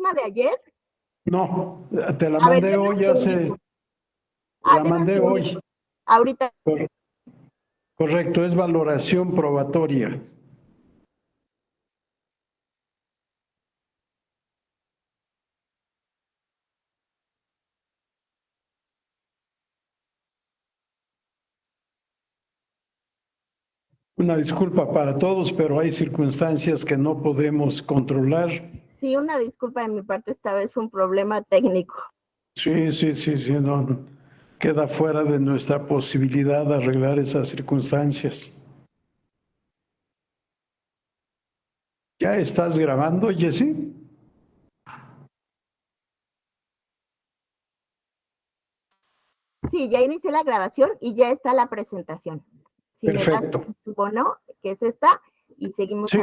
misma de ayer? No, te la A ver, mandé deme un hoy segundito. la Deme un mandé hoy. segundito. Ahorita. Correcto, es valoración probatoria. Una disculpa para todos, pero hay circunstancias que no podemos controlar. Sí, una disculpa de mi parte, esta vez fue un problema técnico. Sí, no, queda fuera de nuestra posibilidad de arreglar esas circunstancias. ¿Ya estás grabando, Jessy? Sí, ya inicié la grabación y ya está la presentación. Si Perfecto. me das bono, que es esta, y seguimos. Sí,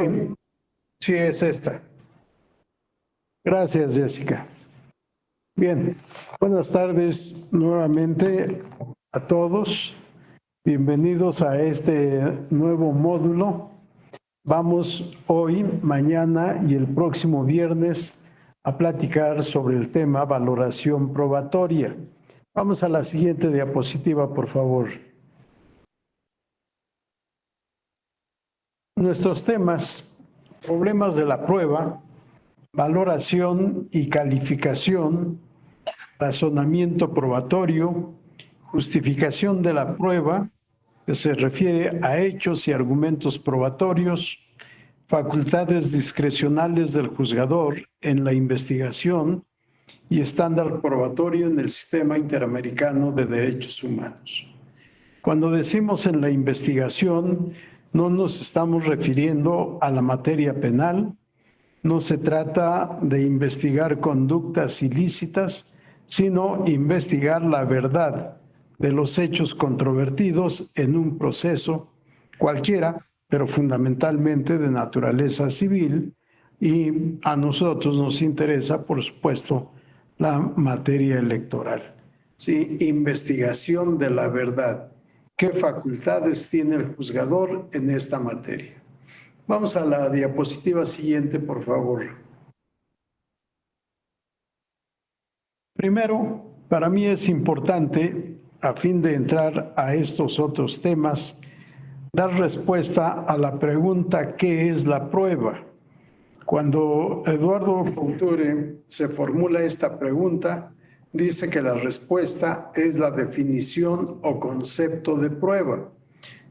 sí es esta. Gracias, Jessica. Bien, buenas tardes nuevamente a todos. Bienvenidos a este nuevo módulo. Vamos hoy, mañana y el próximo viernes a platicar sobre el tema valoración probatoria. Vamos a la siguiente diapositiva, por favor. Nuestros temas: problemas de la prueba, valoración y calificación, razonamiento probatorio, justificación de la prueba, que se refiere a hechos y argumentos probatorios, facultades discrecionales del juzgador en la investigación y estándar probatorio en el Sistema Interamericano de Derechos Humanos. Cuando decimos en la investigación, no nos estamos refiriendo a la materia penal, no se trata de investigar conductas ilícitas, sino investigar la verdad de los hechos controvertidos en un proceso cualquiera, pero fundamentalmente de naturaleza civil, y a nosotros nos interesa, por supuesto, la materia electoral. Sí, investigación de la verdad. ¿Qué facultades tiene el juzgador en esta materia? Vamos a la diapositiva siguiente, por favor. Primero, para mí es importante, a fin de entrar a estos otros temas, dar respuesta a la pregunta ¿qué es la prueba? Cuando Eduardo Couture se formula esta pregunta, dice que la respuesta es la definición o concepto de prueba.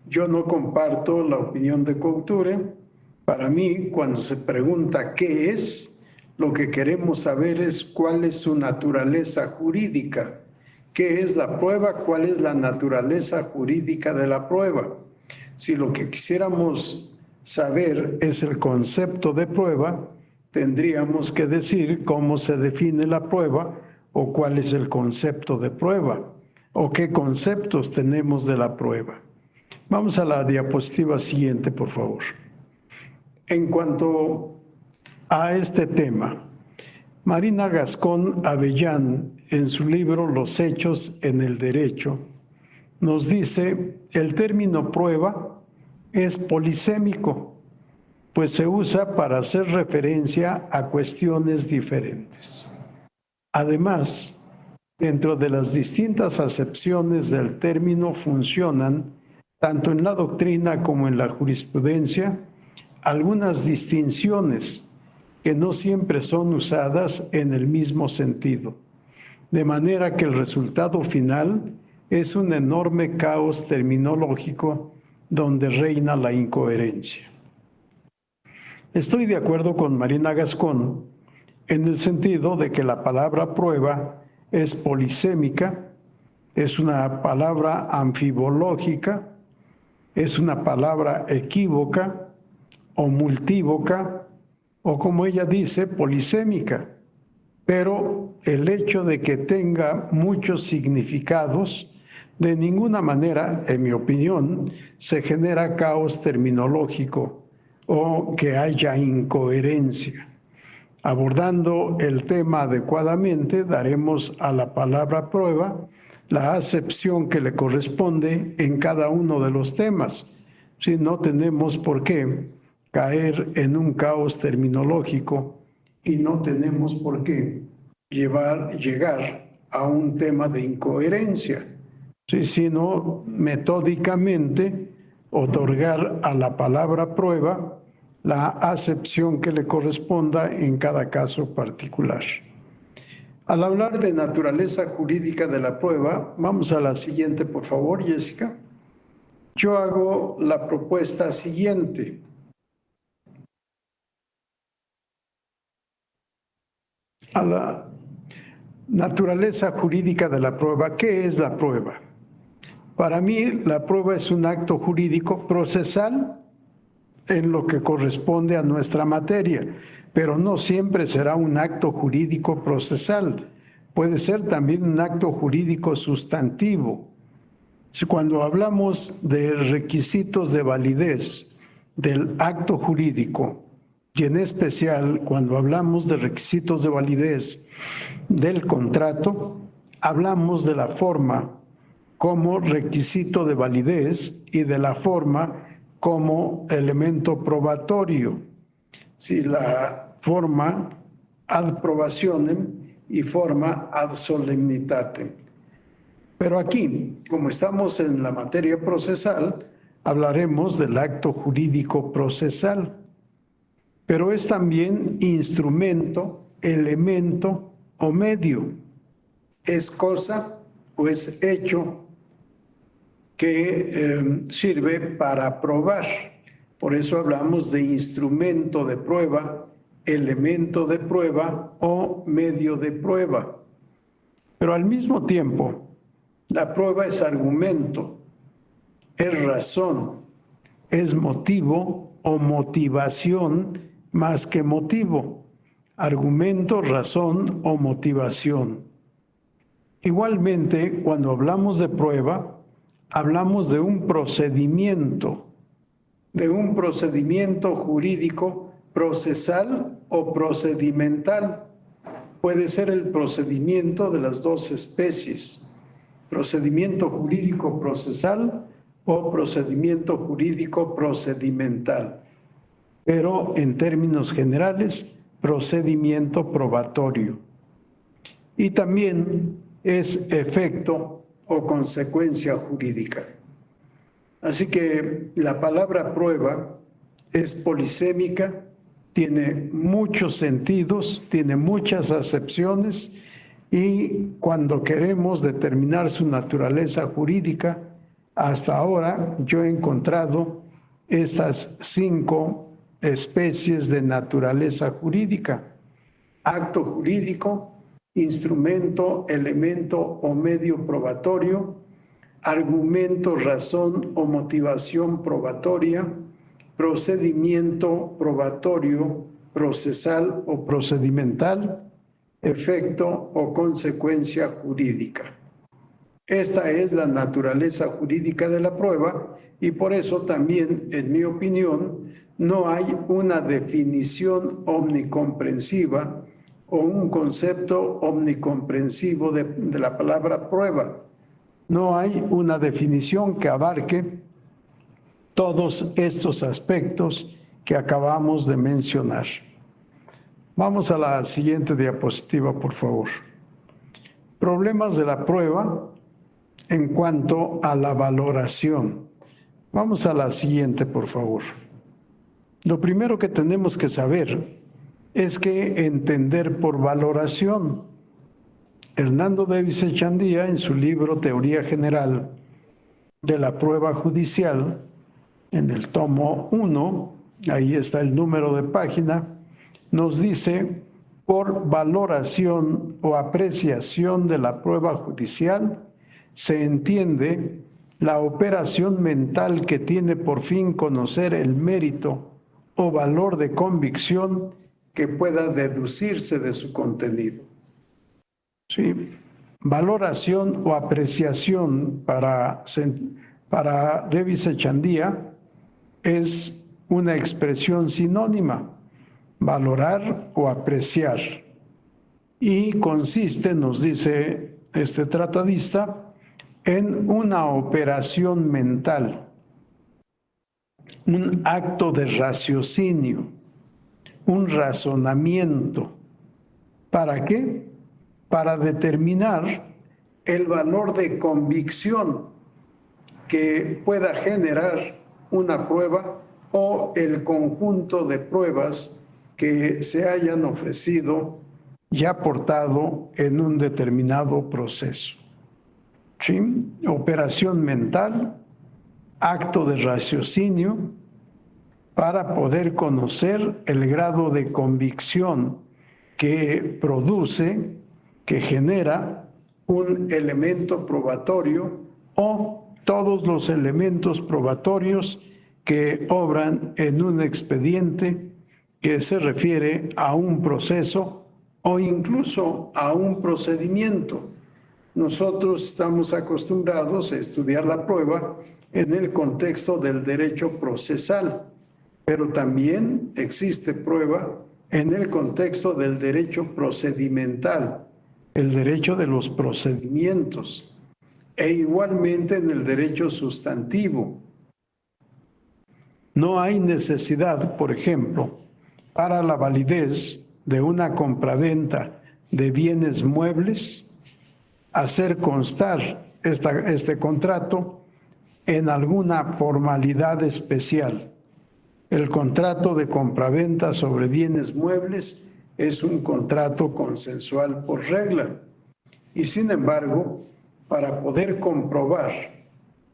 Yo no comparto la opinión de Couture. Para mí, cuando se pregunta qué es, lo que queremos saber es cuál es su naturaleza jurídica. ¿Qué es la prueba? ¿Cuál es la naturaleza jurídica de la prueba? Si lo que quisiéramos saber es el concepto de prueba, tendríamos que decir cómo se define la prueba o cuál es el concepto de prueba o qué conceptos tenemos de la prueba. Vamos a la diapositiva siguiente, por favor. En cuanto a este tema, Marina Gascón Avellán, en su libro Los hechos en el derecho, nos dice: el término prueba es polisémico, pues se usa para hacer referencia a cuestiones diferentes. Además, dentro de las distintas acepciones del término funcionan, tanto en la doctrina como en la jurisprudencia, algunas distinciones que no siempre son usadas en el mismo sentido, de manera que el resultado final es un enorme caos terminológico donde reina la incoherencia. Estoy de acuerdo con Marina Gascón en el sentido de que la palabra prueba es polisémica, es una palabra anfibológica, es una palabra equívoca o multívoca, o como ella dice, polisémica. Pero el hecho de que tenga muchos significados, de ninguna manera, en mi opinión, se genera caos terminológico o que haya incoherencia. Abordando el tema adecuadamente, daremos a la palabra prueba la acepción que le corresponde en cada uno de los temas. Si no tenemos por qué caer en un caos terminológico y no tenemos por qué llegar a un tema de incoherencia, sí, sino metódicamente otorgar a la palabra prueba la acepción que le corresponda en cada caso particular. Al hablar de naturaleza jurídica de la prueba, vamos a la siguiente, por favor, Jessica. Yo hago la propuesta siguiente. A la naturaleza jurídica de la prueba, ¿qué es la prueba? Para mí, la prueba es un acto jurídico procesal en lo que corresponde a nuestra materia, pero no siempre será un acto jurídico procesal. Puede ser también un acto jurídico sustantivo. Cuando hablamos de requisitos de validez del acto jurídico, y en especial cuando hablamos de requisitos de validez del contrato, hablamos de la forma como requisito de validez y de la forma como elemento probatorio. Si la forma ad probationem y forma ad solemnitatem. Pero aquí, como estamos en la materia procesal, hablaremos del acto jurídico procesal. Pero es también instrumento, elemento o medio. Es cosa o es hecho que sirve para probar. Por eso hablamos de instrumento de prueba, elemento de prueba o medio de prueba. Pero al mismo tiempo, la prueba es argumento, es razón, es motivo o motivación más que motivo, argumento, razón o motivación. Igualmente, cuando hablamos de prueba, hablamos de un procedimiento jurídico procesal o procedimental. Puede ser el procedimiento de las dos especies, procedimiento jurídico procesal o procedimiento jurídico procedimental. Pero en términos generales, procedimiento probatorio. Y también es efecto o consecuencia jurídica. Así que la palabra prueba es polisémica, tiene muchos sentidos, tiene muchas acepciones y cuando queremos determinar su naturaleza jurídica, hasta ahora yo he encontrado estas 5 especies de naturaleza jurídica: acto jurídico, instrumento, elemento o medio probatorio, argumento, razón o motivación probatoria, procedimiento probatorio, procesal o procedimental, efecto o consecuencia jurídica. Esta es la naturaleza jurídica de la prueba y por eso también, en mi opinión, no hay una definición omnicomprensiva o un concepto omnicomprensivo de la palabra prueba. No hay una definición que abarque todos estos aspectos que acabamos de mencionar. Vamos a la siguiente diapositiva, por favor. Problemas de la prueba en cuanto a la valoración. Vamos a la siguiente, por favor. Lo primero que tenemos que saber es que entender por valoración. Hernando Davis Echandía, en su libro Teoría General de la Prueba Judicial, en el tomo 1, ahí está el número de página, nos dice: por valoración o apreciación de la prueba judicial se entiende la operación mental que tiene por fin conocer el mérito o valor de convicción que pueda deducirse de su contenido. Sí, valoración o apreciación para Davis Echandía es una expresión sinónima, valorar o apreciar, y consiste, nos dice este tratadista, en una operación mental, un acto de raciocinio, un razonamiento, ¿Para qué? Para determinar el valor de convicción que pueda generar una prueba o el conjunto de pruebas que se hayan ofrecido y aportado en un determinado proceso. ¿Sí? Operación mental, acto de raciocinio, para poder conocer el grado de convicción que produce, que genera un elemento probatorio o todos los elementos probatorios que obran en un expediente que se refiere a un proceso o incluso a un procedimiento. Nosotros estamos acostumbrados a estudiar la prueba en el contexto del derecho procesal, pero también existe prueba en el contexto del derecho procedimental, el derecho de los procedimientos, e igualmente en el derecho sustantivo. No hay necesidad, por ejemplo, para la validez de una compraventa de bienes muebles, hacer constar este contrato en alguna formalidad especial. El contrato de compraventa sobre bienes muebles es un contrato consensual por regla. Y sin embargo, para poder comprobar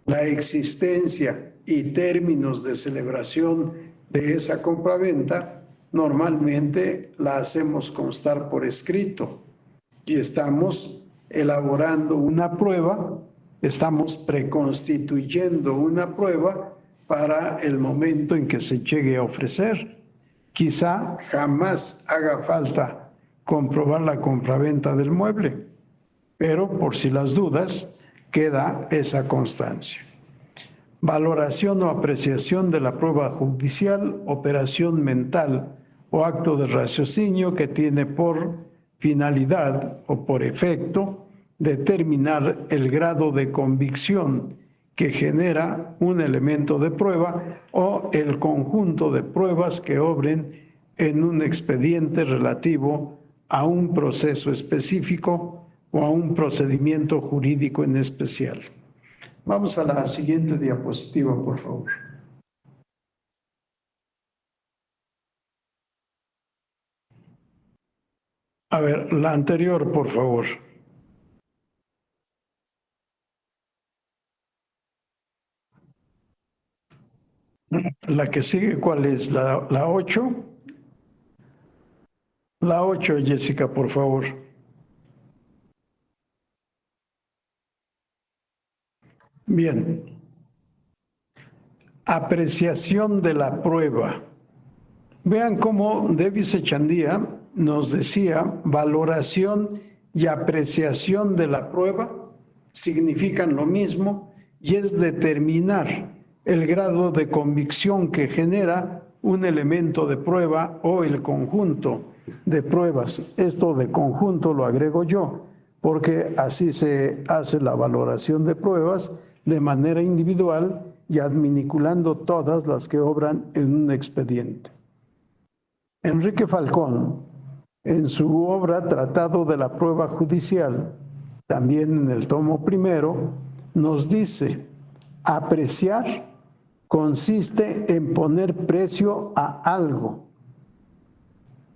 la existencia y términos de celebración de esa compraventa, normalmente la hacemos constar por escrito y estamos elaborando una prueba, estamos preconstituyendo una prueba para el momento en que se llegue a ofrecer. Quizá jamás haga falta comprobar la compraventa del mueble, pero por si las dudas, queda esa constancia. Valoración o apreciación de la prueba judicial, operación mental o acto de raciocinio que tiene por finalidad o por efecto determinar el grado de convicción que genera un elemento de prueba o el conjunto de pruebas que obren en un expediente relativo a un proceso específico o a un procedimiento jurídico en especial. Vamos a la siguiente diapositiva, por favor. A ver, la anterior, por favor. La que sigue, ¿cuál es? ¿La 8? La 8, Jessica, por favor. Bien. Apreciación de la prueba. Vean cómo Davis Echandía nos decía, valoración y apreciación de la prueba significan lo mismo y es determinar el grado de convicción que genera un elemento de prueba o el conjunto de pruebas. Esto de conjunto lo agrego yo, porque así se hace la valoración de pruebas de manera individual y adminiculando todas las que obran en un expediente. Enrique Falcón, en su obra Tratado de la Prueba Judicial, también en el tomo primero, nos dice, apreciar consiste en poner precio a algo.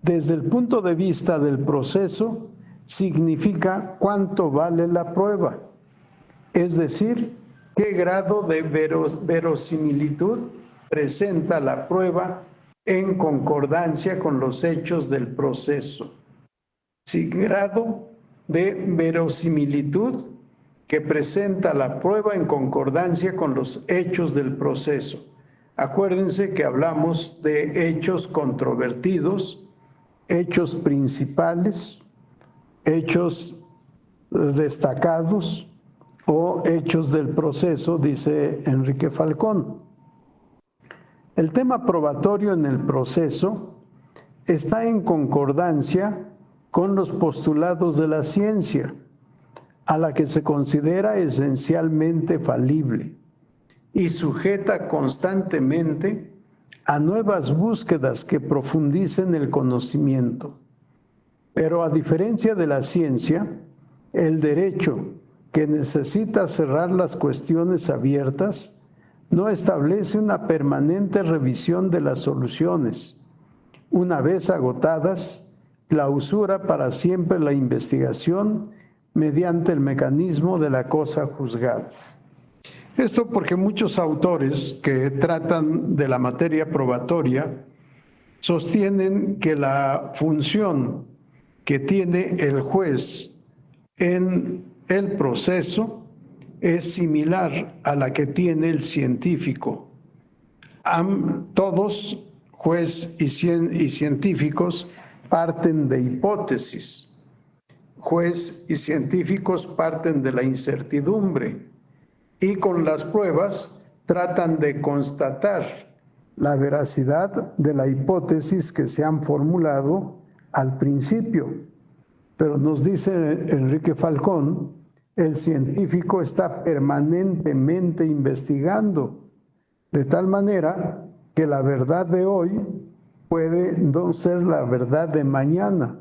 Desde el punto de vista del proceso, significa cuánto vale la prueba, es decir, qué grado de verosimilitud presenta la prueba en concordancia con los hechos del proceso. Sí, grado de verosimilitud que presenta la prueba en concordancia con los hechos del proceso. Acuérdense que hablamos de hechos controvertidos, hechos principales, hechos destacados o hechos del proceso, dice Enrique Falcón. El tema probatorio en el proceso está en concordancia con los postulados de la ciencia, a la que se considera esencialmente falible y sujeta constantemente a nuevas búsquedas que profundicen el conocimiento. Pero a diferencia de la ciencia, el derecho, que necesita cerrar las cuestiones abiertas, no establece una permanente revisión de las soluciones. Una vez agotadas, clausura para siempre la investigación mediante el mecanismo de la cosa juzgada. Esto porque muchos autores que tratan de la materia probatoria sostienen que la función que tiene el juez en el proceso es similar a la que tiene el científico. Todos, juez y científicos, parten de hipótesis. Juez y científicos parten de la incertidumbre y con las pruebas tratan de constatar la veracidad de la hipótesis que se han formulado al principio. Pero nos dice Enrique Falcón, el científico está permanentemente investigando, de tal manera que la verdad de hoy puede no ser la verdad de mañana.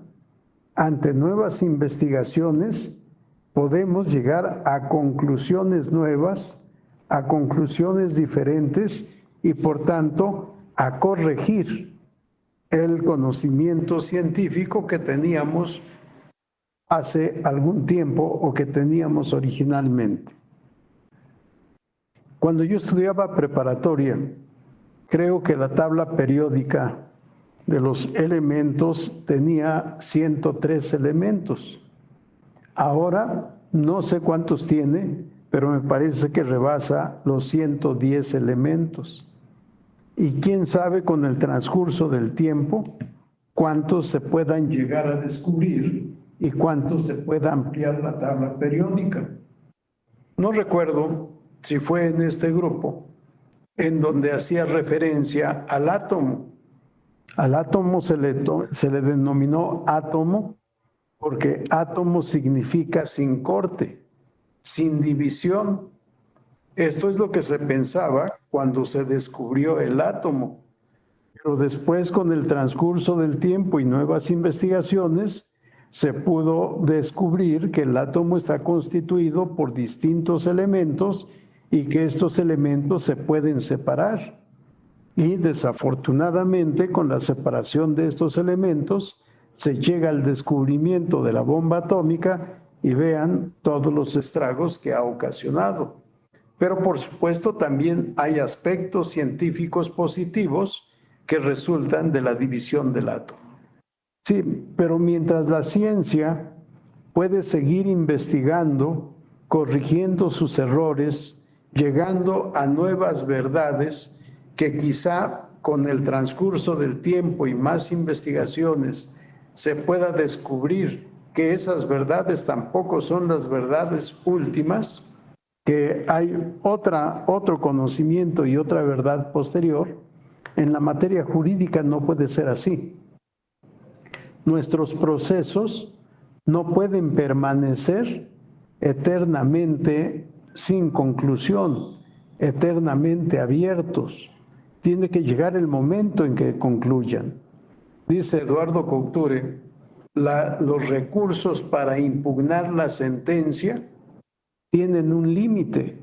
Ante nuevas investigaciones podemos llegar a conclusiones nuevas, a conclusiones diferentes y por tanto a corregir el conocimiento científico que teníamos hace algún tiempo o que teníamos originalmente. Cuando yo estudiaba preparatoria, creo que la tabla periódica de los elementos tenía 103 elementos. Ahora no sé cuántos tiene, pero me parece que rebasa los 110 elementos. Y quién sabe con el transcurso del tiempo cuántos se puedan llegar a descubrir y cuántos se pueda ampliar la tabla periódica. No recuerdo si fue en este grupo en donde hacía referencia al átomo. Al átomo se le denominó átomo porque átomo significa sin corte, sin división. Esto es lo que se pensaba cuando se descubrió el átomo. Pero después, con el transcurso del tiempo y nuevas investigaciones, se pudo descubrir que el átomo está constituido por distintos elementos y que estos elementos se pueden separar. Y desafortunadamente, con la separación de estos elementos, se llega al descubrimiento de la bomba atómica y vean todos los estragos que ha ocasionado. Pero por supuesto también hay aspectos científicos positivos que resultan de la división del átomo. Sí, pero mientras la ciencia puede seguir investigando, corrigiendo sus errores, llegando a nuevas verdades que quizá con el transcurso del tiempo y más investigaciones se pueda descubrir que esas verdades tampoco son las verdades últimas, que hay otro conocimiento y otra verdad posterior. En la materia jurídica no puede ser así. Nuestros procesos no pueden permanecer eternamente sin conclusión, eternamente abiertos. Tiene que llegar el momento en que concluyan. Dice Eduardo Couture, los recursos para impugnar la sentencia tienen un límite.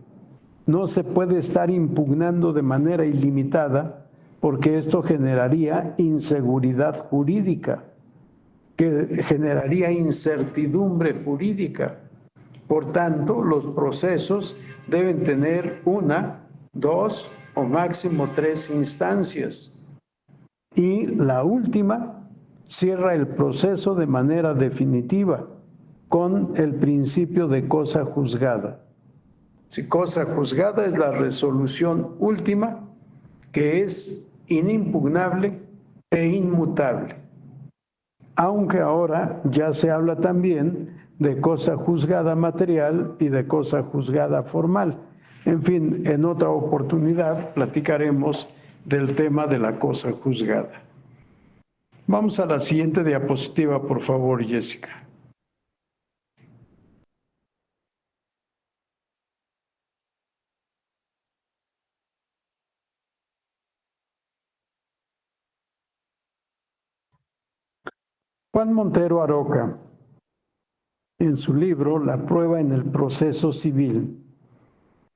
No se puede estar impugnando de manera ilimitada porque esto generaría inseguridad jurídica, que generaría incertidumbre jurídica. Por tanto, los procesos deben tener una, dos o máximo tres instancias. Y la última cierra el proceso de manera definitiva con el principio de cosa juzgada. Si cosa juzgada es la resolución última que es inimpugnable e inmutable. Aunque ahora ya se habla también de cosa juzgada material y de cosa juzgada formal. En fin, en otra oportunidad platicaremos del tema de la cosa juzgada. Vamos a la siguiente diapositiva, por favor, Jessica. Juan Montero Aroca, en su libro La prueba en el proceso civil,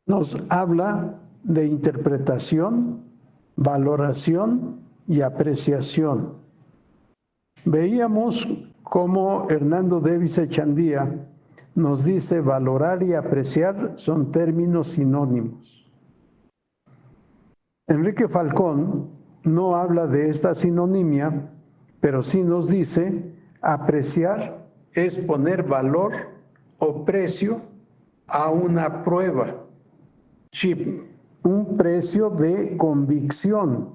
nos habla de interpretación, valoración y apreciación. Veíamos cómo Hernando Davis Echandía nos dice valorar y apreciar son términos sinónimos. Enrique Falcón no habla de esta sinonimia, pero sí nos dice apreciar es poner valor o precio a una prueba. Un precio de convicción,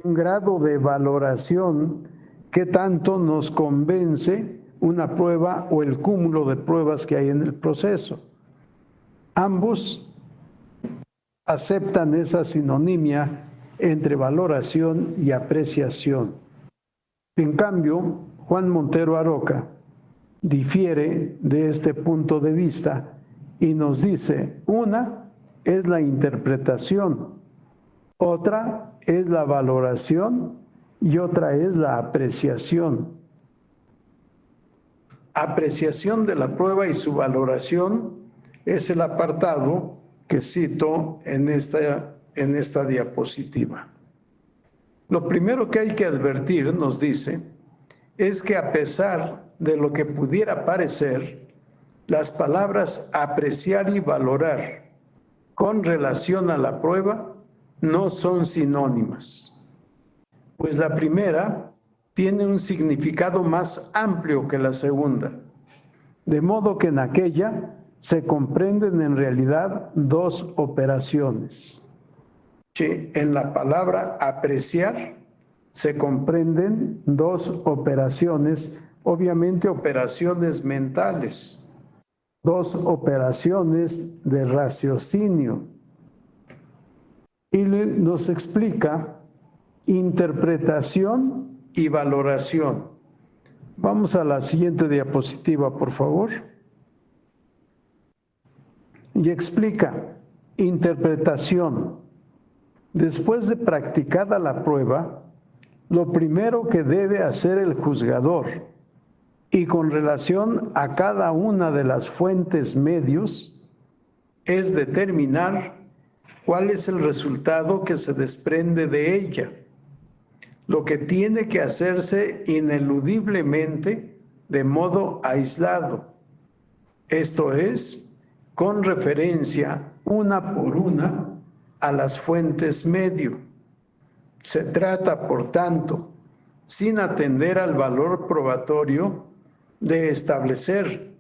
un grado de valoración que tanto nos convence una prueba o el cúmulo de pruebas que hay en el proceso. Ambos aceptan esa sinonimia entre valoración y apreciación. En cambio, Juan Montero Aroca difiere de este punto de vista y nos dice, una es la interpretación, otra es la valoración y otra es la apreciación. Apreciación de la prueba y su valoración es el apartado que cito en esta diapositiva. Lo primero que hay que advertir, nos dice, es que a pesar de lo que pudiera parecer, las palabras apreciar y valorar con relación a la prueba no son sinónimas, pues la primera tiene un significado más amplio que la segunda, de modo que en aquella se comprenden en realidad dos operaciones. En la palabra apreciar se comprenden dos operaciones, obviamente operaciones mentales, dos operaciones de raciocinio. Y nos explica interpretación y valoración. Vamos a la siguiente diapositiva, por favor. Y explica interpretación. Después de practicada la prueba, lo primero que debe hacer el juzgador, y con relación a cada una de las fuentes medios, es determinar cuál es el resultado que se desprende de ella, lo que tiene que hacerse ineludiblemente de modo aislado, esto es, con referencia una por una a las fuentes medio. Se trata, por tanto, sin atender al valor probatorio, de establecer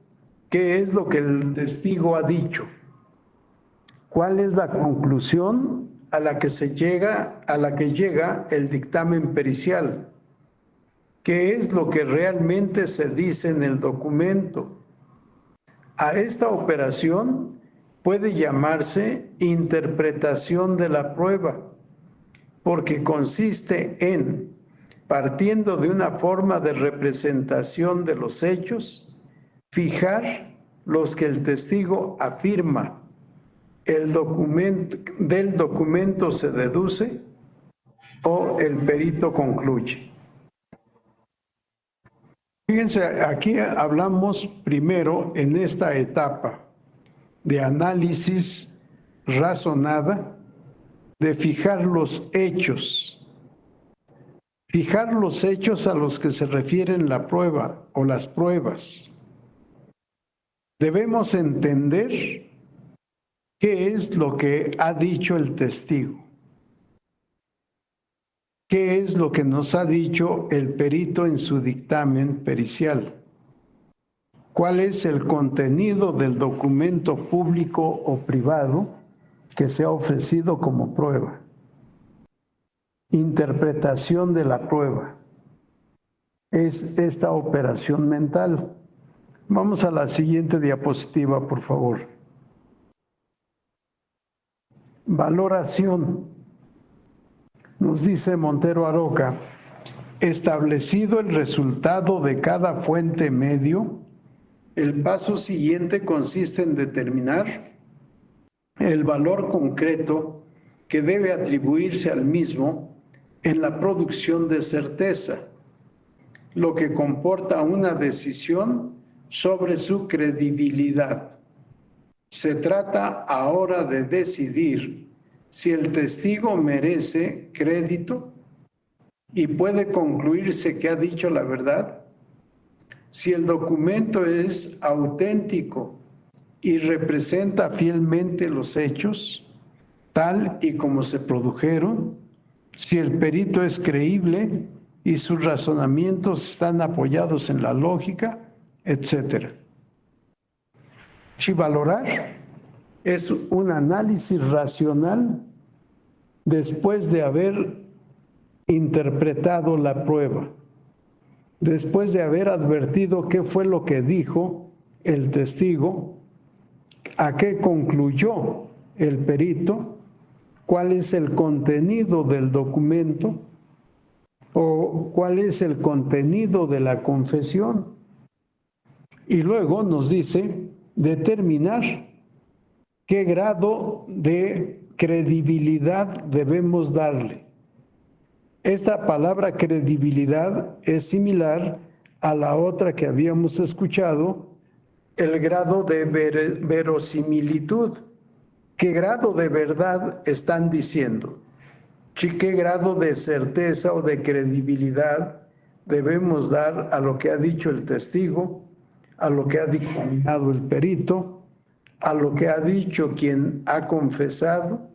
qué es lo que el testigo ha dicho, cuál es la conclusión a la que llega el dictamen pericial, qué es lo que realmente se dice en el documento. A esta operación puede llamarse interpretación de la prueba, porque consiste en, partiendo de una forma de representación de los hechos, fijar los que el testigo afirma. Del documento se deduce o el perito concluye. Fíjense, aquí hablamos primero en esta etapa de análisis razonada, de fijar los hechos. Fijar los hechos a los que se refieren la prueba o las pruebas. Debemos entender qué es lo que ha dicho el testigo. ¿Qué es lo que nos ha dicho el perito en su dictamen pericial? ¿Cuál es el contenido del documento público o privado que se ha ofrecido como prueba? Interpretación de la prueba. Es esta operación mental. Vamos a la siguiente diapositiva, por favor. Valoración. Nos dice Montero Aroca, establecido el resultado de cada fuente medio, el paso siguiente consiste en determinar el valor concreto que debe atribuirse al mismo en la producción de certeza, lo que comporta una decisión sobre su credibilidad. Se trata ahora de decidir si el testigo merece crédito y puede concluirse que ha dicho la verdad, si el documento es auténtico y representa fielmente los hechos, tal y como se produjeron, si el perito es creíble y sus razonamientos están apoyados en la lógica, etc. Si valorar es un análisis racional después de haber interpretado la prueba, después de haber advertido qué fue lo que dijo el testigo, a qué concluyó el perito, cuál es el contenido del documento o cuál es el contenido de la confesión. Y luego nos dice determinar qué grado de credibilidad debemos darle. Esta palabra credibilidad es similar a la otra que habíamos escuchado, el grado de verosimilitud. ¿Qué grado de verdad están diciendo? ¿Qué grado de certeza o de credibilidad debemos dar a lo que ha dicho el testigo, a lo que ha dictaminado el perito, a lo que ha dicho quien ha confesado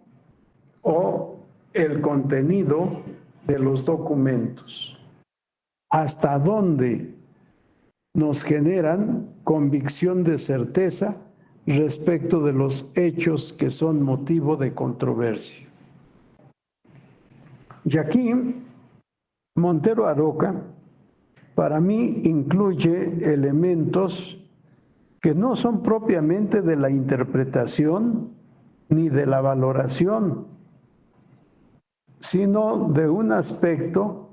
o el contenido de los documentos? ¿Hasta dónde nos generan convicción de certeza respecto de los hechos que son motivo de controversia? Y aquí, Montero Aroca, para mí, incluye elementos que no son propiamente de la interpretación ni de la valoración, sino de un aspecto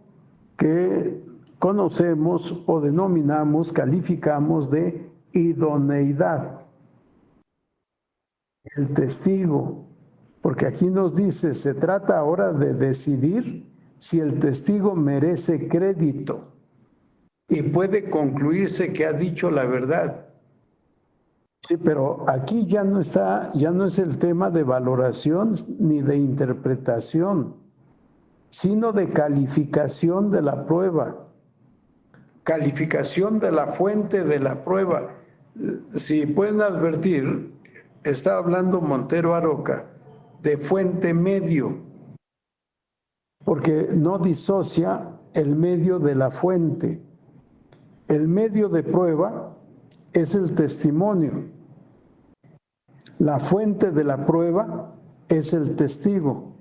que conocemos o denominamos, calificamos de idoneidad. El testigo, porque aquí nos dice, se trata ahora de decidir si el testigo merece crédito y puede concluirse que ha dicho la verdad. Sí, pero aquí ya no es el tema de valoración ni de interpretación, sino de calificación de la prueba, calificación de la fuente de la prueba. Si pueden advertir, está hablando Montero Aroca de fuente medio, porque no disocia el medio de la fuente. El medio de prueba es el testimonio. La fuente de la prueba es el testigo.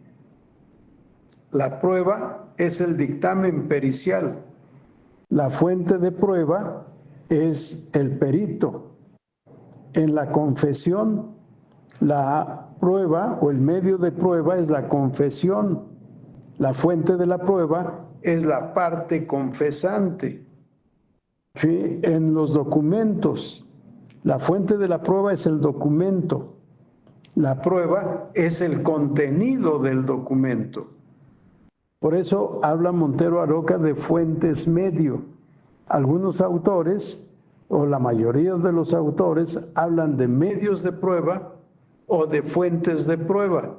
La prueba es el dictamen pericial. La fuente de prueba es el perito. En la confesión, la prueba o el medio de prueba es la confesión. La fuente de la prueba es la parte confesante. ¿Sí? En los documentos, la fuente de la prueba es el documento. La prueba es el contenido del documento. Por eso habla Montero Aroca de fuentes medio. Algunos autores, o la mayoría de los autores, hablan de medios de prueba o de fuentes de prueba.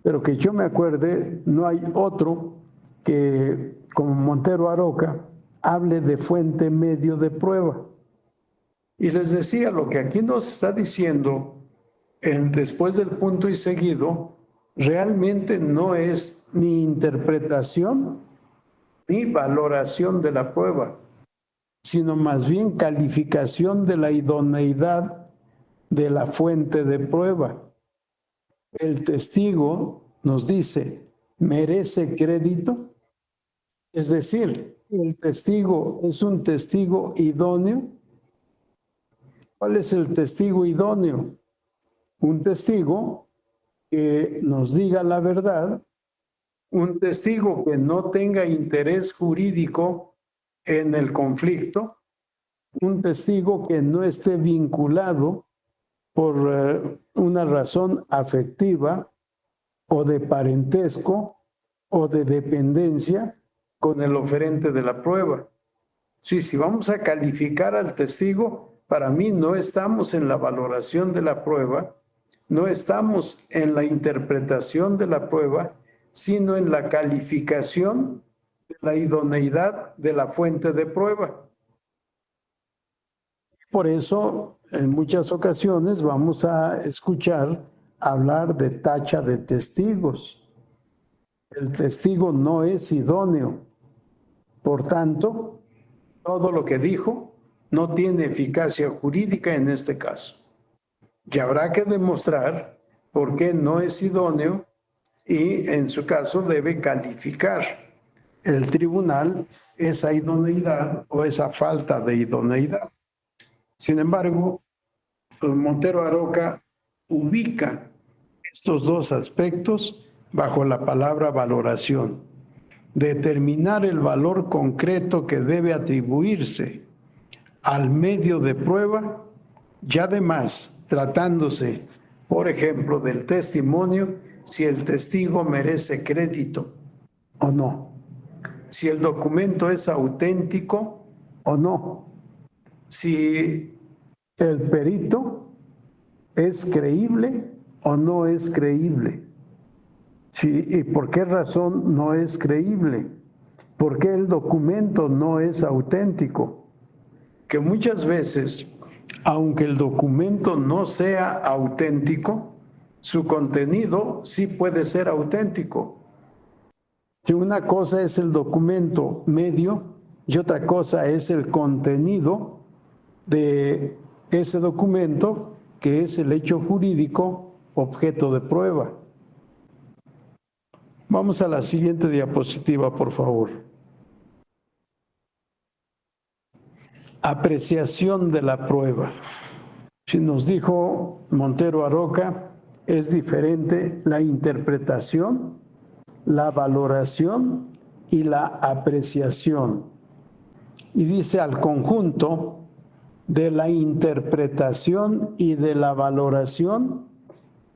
Pero que yo me acuerde, no hay otro que, como Montero Aroca, hable de fuente medio de prueba. Y les decía, lo que aquí nos está diciendo, después del punto y seguido, realmente no es ni interpretación ni valoración de la prueba, sino más bien calificación de la idoneidad de la fuente de prueba. El testigo nos dice, ¿merece crédito? Es decir, ¿el testigo es un testigo idóneo? ¿Cuál es el testigo idóneo? Un testigo que nos diga la verdad, un testigo que no tenga interés jurídico en el conflicto, un testigo que no esté vinculado por una razón afectiva o de parentesco o de dependencia con el oferente de la prueba. Sí, si vamos a calificar al testigo, para mí no estamos en la valoración de la prueba, no estamos en la interpretación de la prueba, sino en la calificación de la idoneidad de la fuente de prueba. Por eso, en muchas ocasiones vamos a escuchar hablar de tacha de testigos. El testigo no es idóneo. Por tanto, todo lo que dijo no tiene eficacia jurídica en este caso. Y habrá que demostrar por qué no es idóneo y en su caso debe calificar el tribunal esa idoneidad o esa falta de idoneidad. Sin embargo, Montero Aroca ubica estos dos aspectos bajo la palabra valoración. Determinar el valor concreto que debe atribuirse al medio de prueba y además, tratándose, por ejemplo, del testimonio, si el testigo merece crédito o no, si el documento es auténtico o no, si el perito es creíble o no es creíble. Sí, ¿y por qué razón no es creíble? ¿Por qué el documento no es auténtico? Que muchas veces, aunque el documento no sea auténtico, su contenido sí puede ser auténtico. Si una cosa es el documento medio y otra cosa es el contenido de ese documento, que es el hecho jurídico objeto de prueba. Vamos a la siguiente diapositiva, por favor. Apreciación de la prueba. Si nos dijo Montero Aroca, es diferente la interpretación, la valoración y la apreciación. Y dice al conjunto de la interpretación y de la valoración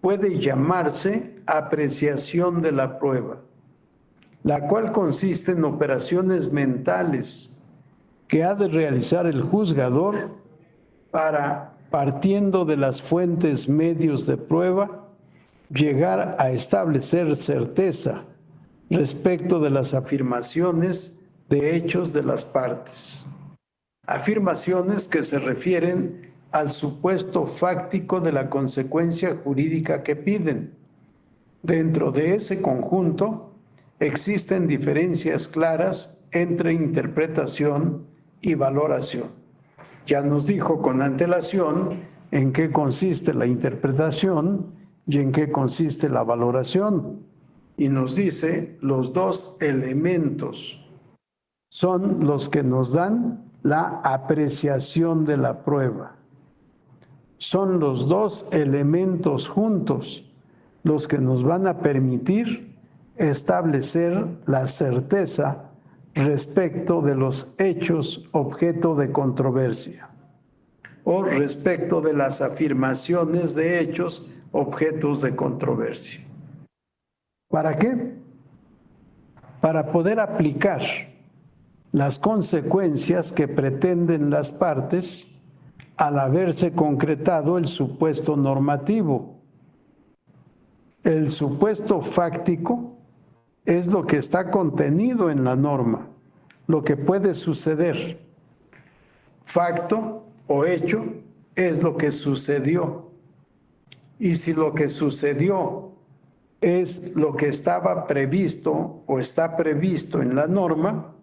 puede llamarse apreciación de la prueba, la cual consiste en operaciones mentales que ha de realizar el juzgador para, partiendo de las fuentes medios de prueba, llegar a establecer certeza respecto de las afirmaciones de hechos de las partes. Afirmaciones que se refieren al supuesto fáctico de la consecuencia jurídica que piden. Dentro de ese conjunto existen diferencias claras entre interpretación y valoración. Ya nos dijo con antelación en qué consiste la interpretación y en qué consiste la valoración. Y nos dice los dos elementos son los que nos dan la apreciación de la prueba. Son los dos elementos juntos los que nos van a permitir establecer la certeza respecto de los hechos objeto de controversia o respecto de las afirmaciones de hechos objetos de controversia. ¿Para qué? Para poder aplicar las consecuencias que pretenden las partes al haberse concretado el supuesto normativo. El supuesto fáctico es lo que está contenido en la norma, lo que puede suceder. Facto o hecho es lo que sucedió. Y si lo que sucedió es lo que estaba previsto o está previsto en la norma,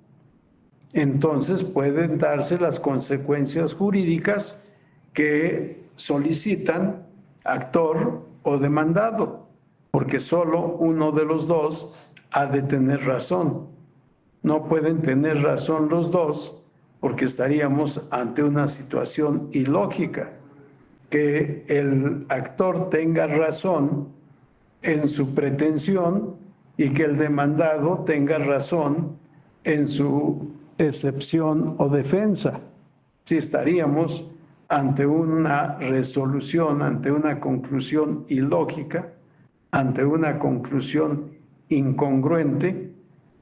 entonces pueden darse las consecuencias jurídicas que solicitan actor o demandado, porque solo uno de los dos ha de tener razón. No pueden tener razón los dos porque estaríamos ante una situación ilógica, que el actor tenga razón en su pretensión y que el demandado tenga razón en su excepción o defensa. Si estaríamos ante una resolución, ante una conclusión ilógica, ante una conclusión incongruente,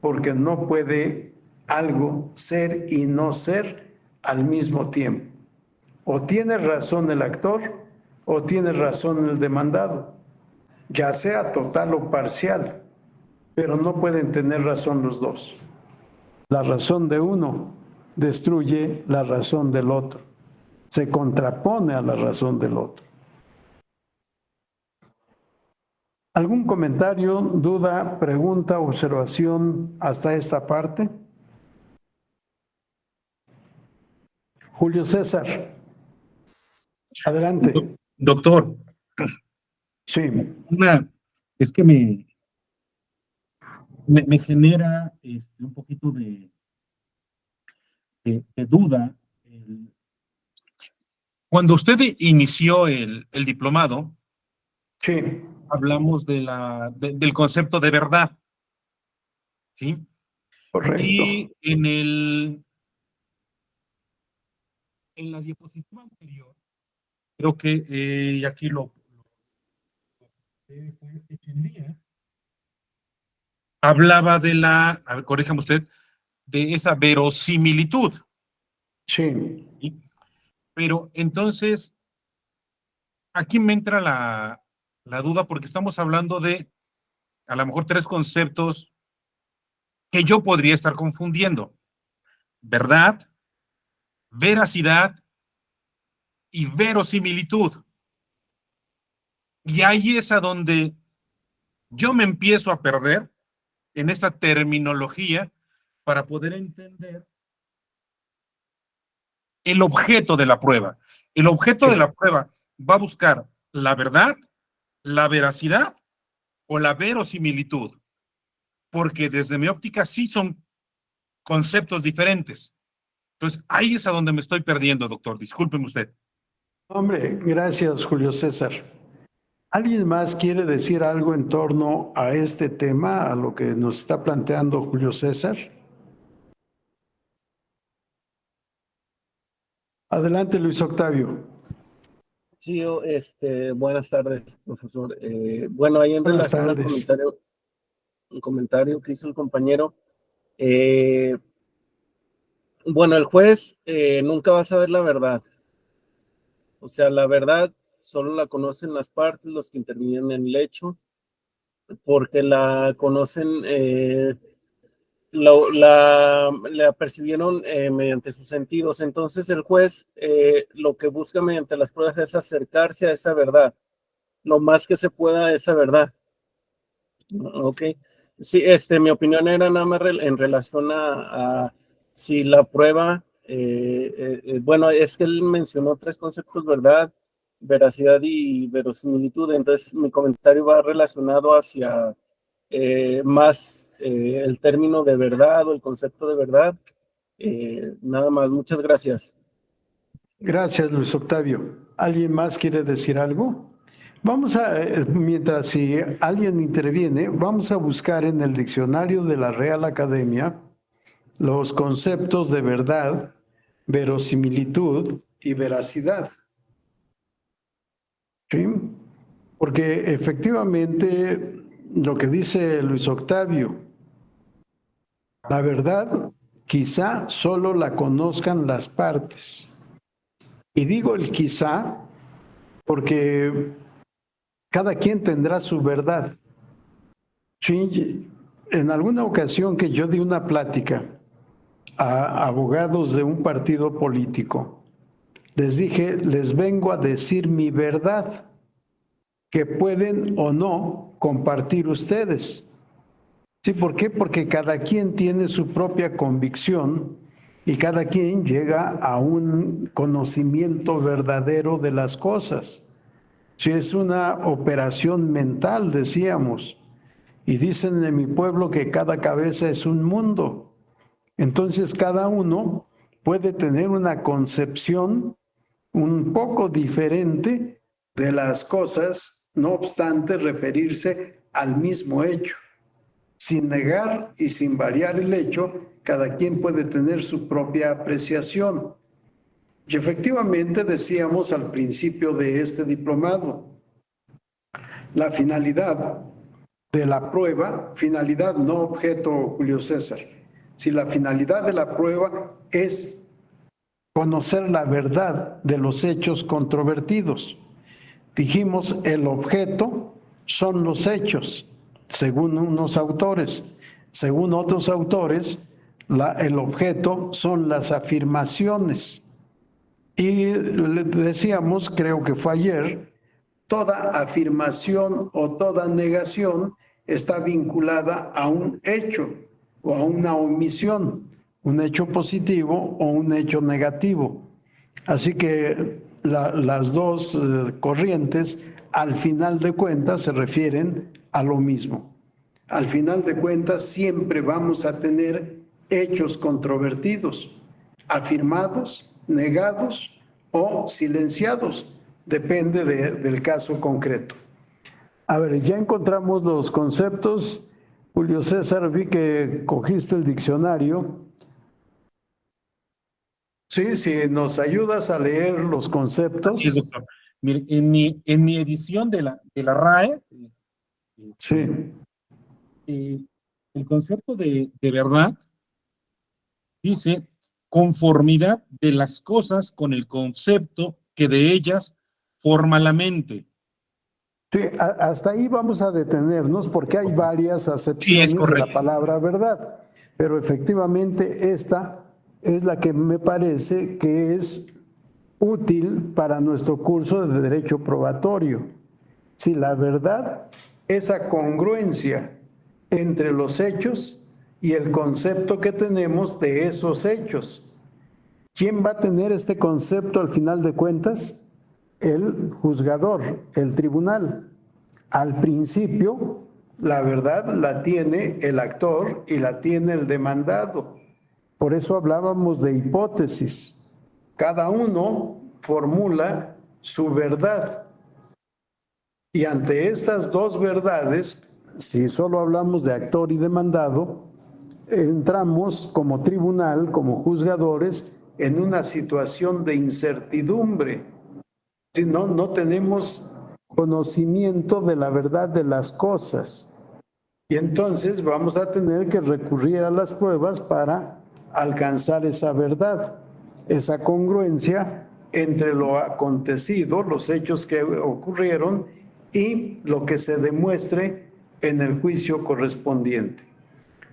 porque no puede algo, ser y no ser al mismo tiempo. O tiene razón el actor o tiene razón el demandado, ya sea total o parcial, pero no pueden tener razón los dos. La razón de uno destruye la razón del otro, se contrapone a la razón del otro. ¿Algún comentario, duda, pregunta, observación hasta esta parte? Julio César, adelante. Doctor, Sí, es que me genera un poquito de duda. Cuando usted inició el diplomado, sí, hablamos del concepto de verdad, ¿sí? correcto. Y en la diapositiva anterior, creo que y aquí hablaba a ver, corríjame usted, de esa verosimilitud, Sí, ¿sí? Pero entonces, aquí me entra la duda porque estamos hablando de a lo mejor tres conceptos que yo podría estar confundiendo: verdad, veracidad y verosimilitud. Y ahí es a donde yo me empiezo a perder en esta terminología para poder entender el objeto de la prueba. El objeto de sí. la prueba va a buscar la verdad, la veracidad o la verosimilitud, porque desde mi óptica sí son conceptos diferentes. Entonces, ahí es a donde me estoy perdiendo, doctor. Discúlpeme usted. Hombre, gracias, Julio César. ¿Alguien más quiere decir algo en torno a este tema, a lo que nos está planteando Julio César? Adelante, Luis Octavio. Sí, buenas tardes, profesor. Bueno, ahí en Buenas relación al tardes. comentario que hizo el compañero, eh, bueno, el juez nunca va a saber la verdad. O sea, la verdad solo la conocen las partes, los que intervienen en el hecho, porque la conocen, la percibieron mediante sus sentidos. Entonces, el juez lo que busca mediante las pruebas es acercarse a esa verdad, lo más que se pueda a esa verdad. Ok. Sí, mi opinión era nada más en relación a si la prueba, bueno, es que él mencionó tres conceptos: verdad, veracidad y verosimilitud. Entonces, mi comentario va relacionado hacia más el término de verdad o el concepto de verdad. Nada más, muchas gracias. Gracias, Luis Octavio. ¿Alguien más quiere decir algo? Vamos a, mientras si alguien interviene, vamos a buscar en el diccionario de la Real Academia los conceptos de verdad, verosimilitud y veracidad. ¿Sí? Porque efectivamente lo que dice Luis Octavio, la verdad quizá solo la conozcan las partes. Y digo el quizá porque cada quien tendrá su verdad. Sí, en alguna ocasión que yo di una plática a abogados de un partido político, les dije, les vengo a decir mi verdad, que pueden o no compartir ustedes. ¿Sí? ¿Por qué? Porque cada quien tiene su propia convicción y cada quien llega a un conocimiento verdadero de las cosas. Si es una operación mental, decíamos, y dicen en mi pueblo que cada cabeza es un mundo. Entonces cada uno puede tener una concepción un poco diferente de las cosas, no obstante referirse al mismo hecho. Sin negar y sin variar el hecho, cada quien puede tener su propia apreciación. Y efectivamente decíamos al principio de este diplomado, la finalidad de la prueba, finalidad no objeto, Julio César, Si la finalidad de la prueba es conocer la verdad de los hechos controvertidos. Dijimos, el objeto son los hechos, según unos autores. Según otros autores, el objeto son las afirmaciones. Y le decíamos, creo que fue ayer, toda afirmación o toda negación está vinculada a un hecho o a una omisión, un hecho positivo o un hecho negativo. Así que las dos corrientes, al final de cuentas, se refieren a lo mismo. Al final de cuentas, siempre vamos a tener hechos controvertidos, afirmados, negados o silenciados. Depende del caso concreto. A ver, ya encontramos los conceptos. Julio César, vi que cogiste el diccionario. Sí, si nos ayudas a leer los conceptos. Sí, doctor. Mire, en mi edición de la RAE, Sí. El concepto de verdad dice conformidad de las cosas con el concepto que de ellas forma la mente. Sí, hasta ahí vamos a detenernos porque hay varias acepciones de la palabra verdad, pero efectivamente esta es la que me parece que es útil para nuestro curso de derecho probatorio. Si la verdad, esa congruencia entre los hechos y el concepto que tenemos de esos hechos. ¿Quién va a tener este concepto al final de cuentas? El juzgador, el tribunal. Al principio, la verdad la tiene el actor y la tiene el demandado. Por eso hablábamos de hipótesis. Cada uno formula su verdad. Y ante estas dos verdades, si solo hablamos de actor y demandado, entramos como tribunal, como juzgadores, en una situación de incertidumbre. Si no tenemos conocimiento de la verdad de las cosas. Y entonces vamos a tener que recurrir a las pruebas para alcanzar esa verdad, esa congruencia entre lo acontecido, los hechos que ocurrieron y lo que se demuestre en el juicio correspondiente.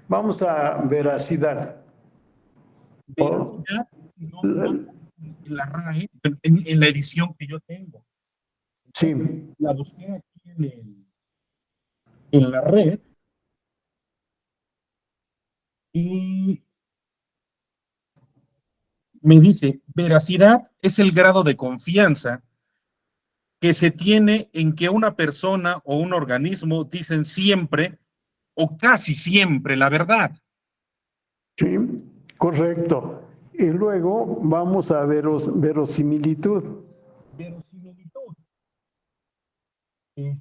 Vamos a veracidad. Veracidad, no en la RAE, en la edición que yo tengo. Sí. La busqué aquí en la red y me dice, veracidad es el grado de confianza que se tiene en que una persona o un organismo dicen siempre o casi siempre la verdad. Sí, correcto. Y luego vamos a verosimilitud. Verosimilitud. Que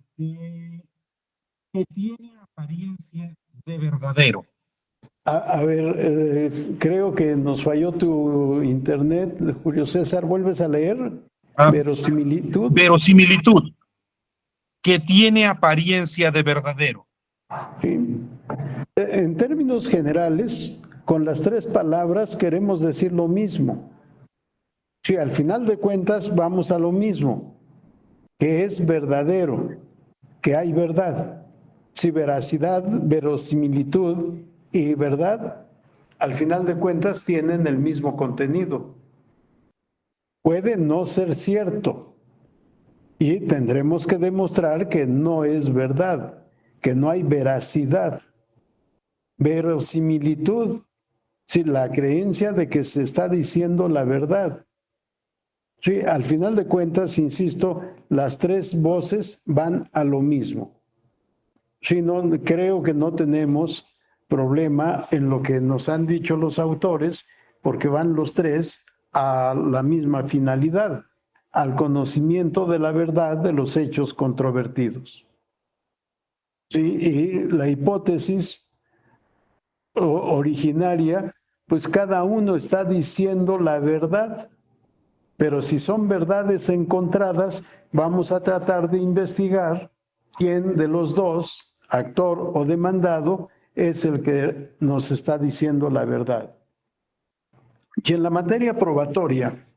tiene apariencia de verdadero. A ver, creo que nos falló tu internet, Julio César. ¿Vuelves a leer? Verosimilitud. Verosimilitud. Que tiene apariencia de verdadero. Sí. En términos generales, con las tres palabras queremos decir lo mismo. Sí, al final de cuentas vamos a lo mismo, que es verdadero, que hay verdad. Sí, veracidad, verosimilitud y verdad, al final de cuentas tienen el mismo contenido. Puede no ser cierto y tendremos que demostrar que no es verdad, que no hay veracidad. Verosimilitud, sí, la creencia de que se está diciendo la verdad. Sí, al final de cuentas, insisto, las tres voces van a lo mismo. Sí, no, creo que no tenemos problema en lo que nos han dicho los autores, porque van los tres a la misma finalidad, al conocimiento de la verdad de los hechos controvertidos. Sí, y la hipótesis originaria, pues cada uno está diciendo la verdad, pero si son verdades encontradas, vamos a tratar de investigar quién de los dos, actor o demandado, es el que nos está diciendo la verdad. Y en la materia probatoria,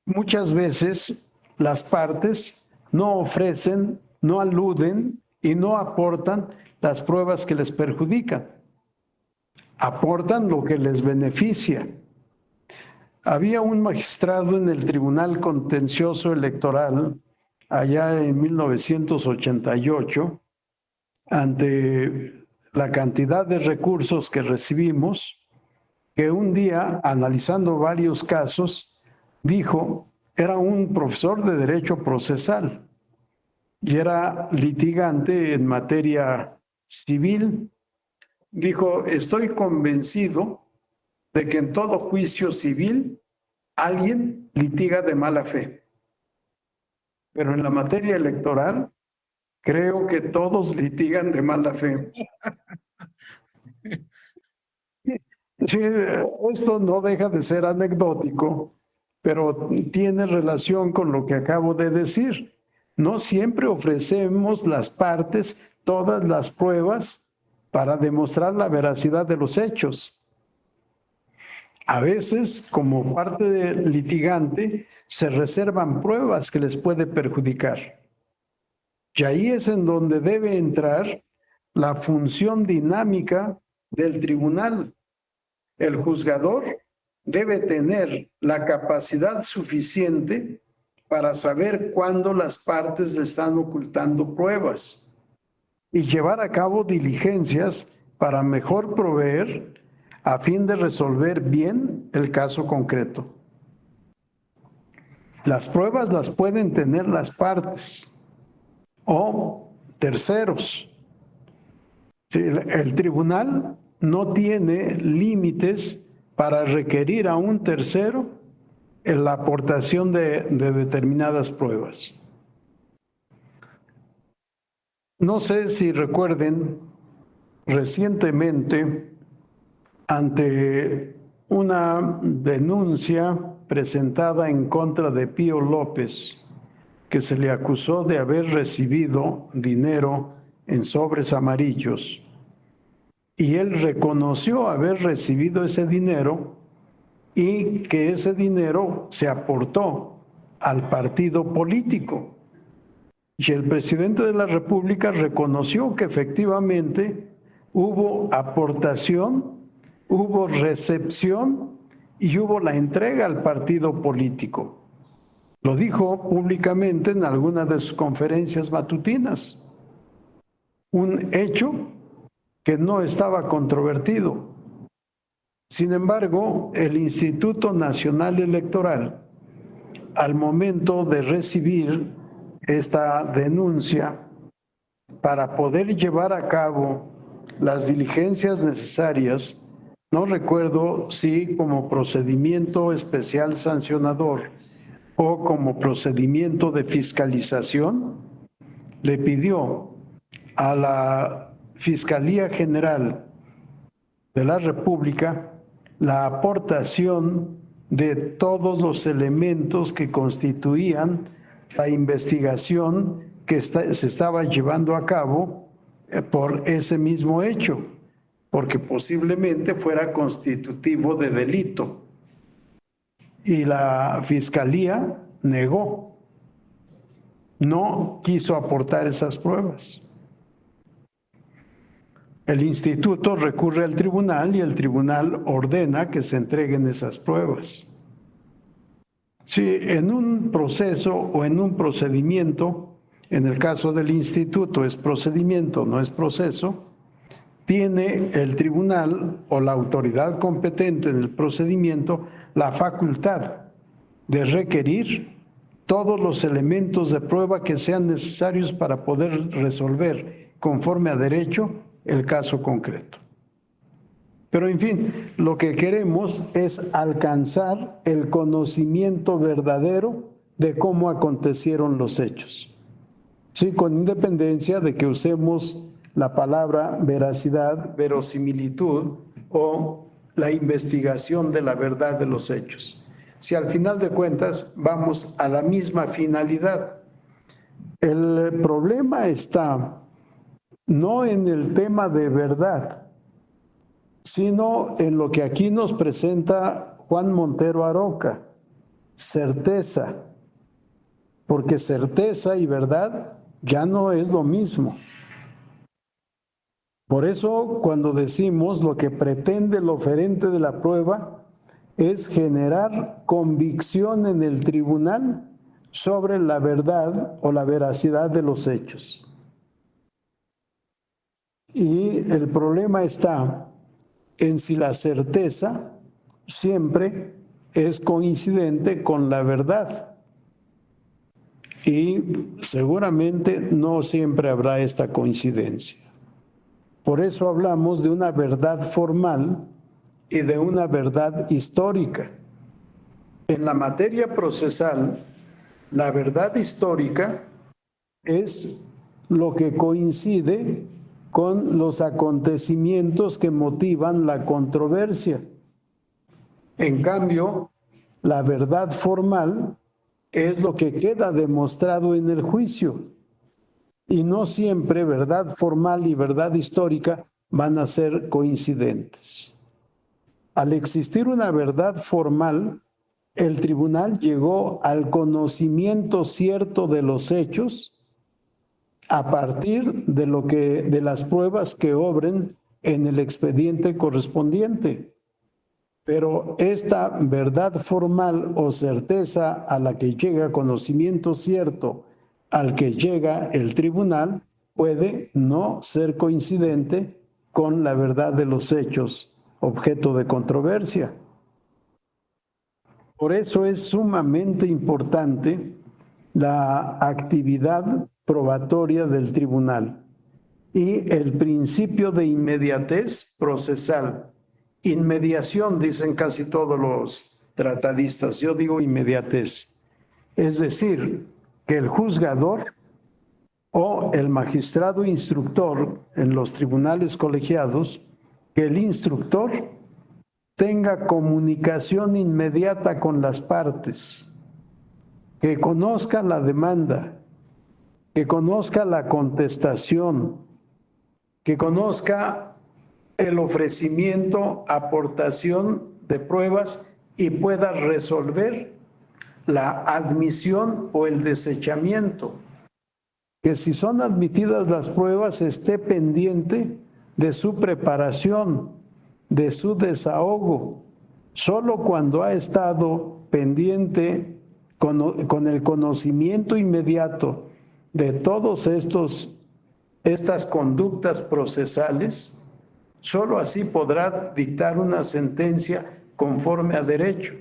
muchas veces las partes no ofrecen, no aluden y no aportan las pruebas que les perjudican. Aportan lo que les beneficia. Había un magistrado en el Tribunal Contencioso Electoral allá en 1988, ante la cantidad de recursos que recibimos, que un día, analizando varios casos, dijo, era un profesor de Derecho Procesal y era litigante en materia civil. Dijo, estoy convencido de que en todo juicio civil alguien litiga de mala fe. Pero en la materia electoral, creo que todos litigan de mala fe. Sí, esto no deja de ser anecdótico, pero tiene relación con lo que acabo de decir. No siempre ofrecemos las partes todas las pruebas para demostrar la veracidad de los hechos. A veces, como parte del litigante, se reservan pruebas que les puede perjudicar. Y ahí es en donde debe entrar la función dinámica del tribunal. El juzgador debe tener la capacidad suficiente para saber cuándo las partes le están ocultando pruebas y llevar a cabo diligencias para mejor proveer a fin de resolver bien el caso concreto. Las pruebas las pueden tener las partes o terceros. El tribunal no tiene límites para requerir a un tercero en la aportación de determinadas pruebas. No sé si recuerden, recientemente, ante una denuncia presentada en contra de Pío López, que se le acusó de haber recibido dinero en sobres amarillos, y él reconoció haber recibido ese dinero y que ese dinero se aportó al partido político. Y el presidente de la República reconoció que efectivamente hubo aportación, hubo recepción y hubo la entrega al partido político. Lo dijo públicamente en alguna de sus conferencias matutinas. Un hecho que no estaba controvertido. Sin embargo, el Instituto Nacional Electoral, al momento de recibir esta denuncia, para poder llevar a cabo las diligencias necesarias, no recuerdo si como procedimiento especial sancionador o como procedimiento de fiscalización, le pidió a la Fiscalía General de la República la aportación de todos los elementos que constituían la investigación que se estaba llevando a cabo por ese mismo hecho, porque posiblemente fuera constitutivo de delito. Y la Fiscalía negó, no quiso aportar esas pruebas. El instituto recurre al tribunal y el tribunal ordena que se entreguen esas pruebas. Si en un proceso o en un procedimiento, en el caso del instituto es procedimiento, no es proceso, tiene el tribunal o la autoridad competente en el procedimiento la facultad de requerir todos los elementos de prueba que sean necesarios para poder resolver conforme a derecho el caso concreto. Pero en fin, lo que queremos es alcanzar el conocimiento verdadero de cómo acontecieron los hechos. Sí, con independencia de que usemos la palabra veracidad, verosimilitud o la investigación de la verdad de los hechos. Si al final de cuentas vamos a la misma finalidad. El problema está no en el tema de verdad, sino en lo que aquí nos presenta Juan Montero Aroca, certeza, porque certeza y verdad ya no es lo mismo. Por eso, cuando decimos lo que pretende el oferente de la prueba es generar convicción en el tribunal sobre la verdad o la veracidad de los hechos. Y el problema está en si la certeza siempre es coincidente con la verdad. Y seguramente no siempre habrá esta coincidencia. Por eso hablamos de una verdad formal y de una verdad histórica. En la materia procesal, la verdad histórica es lo que coincide con los acontecimientos que motivan la controversia. En cambio, la verdad formal es lo que queda demostrado en el juicio. Y no siempre verdad formal y verdad histórica van a ser coincidentes. Al existir una verdad formal, el tribunal llegó al conocimiento cierto de los hechos a partir de las pruebas que obren en el expediente correspondiente. Pero esta verdad formal o certeza a la que llega conocimiento cierto al que llega el tribunal puede no ser coincidente con la verdad de los hechos objeto de controversia. Por eso es sumamente importante la actividad probatoria del tribunal y el principio de inmediatez procesal. Inmediación, dicen casi todos los tratadistas, yo digo inmediatez. Es decir, que el juzgador o el magistrado instructor en los tribunales colegiados, que el instructor tenga comunicación inmediata con las partes, que conozca la demanda, que conozca la contestación, que conozca el ofrecimiento, aportación de pruebas y pueda resolver la admisión o el desechamiento. Que si son admitidas las pruebas esté pendiente de su preparación, de su desahogo. Solo cuando ha estado pendiente con el conocimiento inmediato de todos estas conductas procesales, solo así podrá dictar una sentencia conforme a derecho.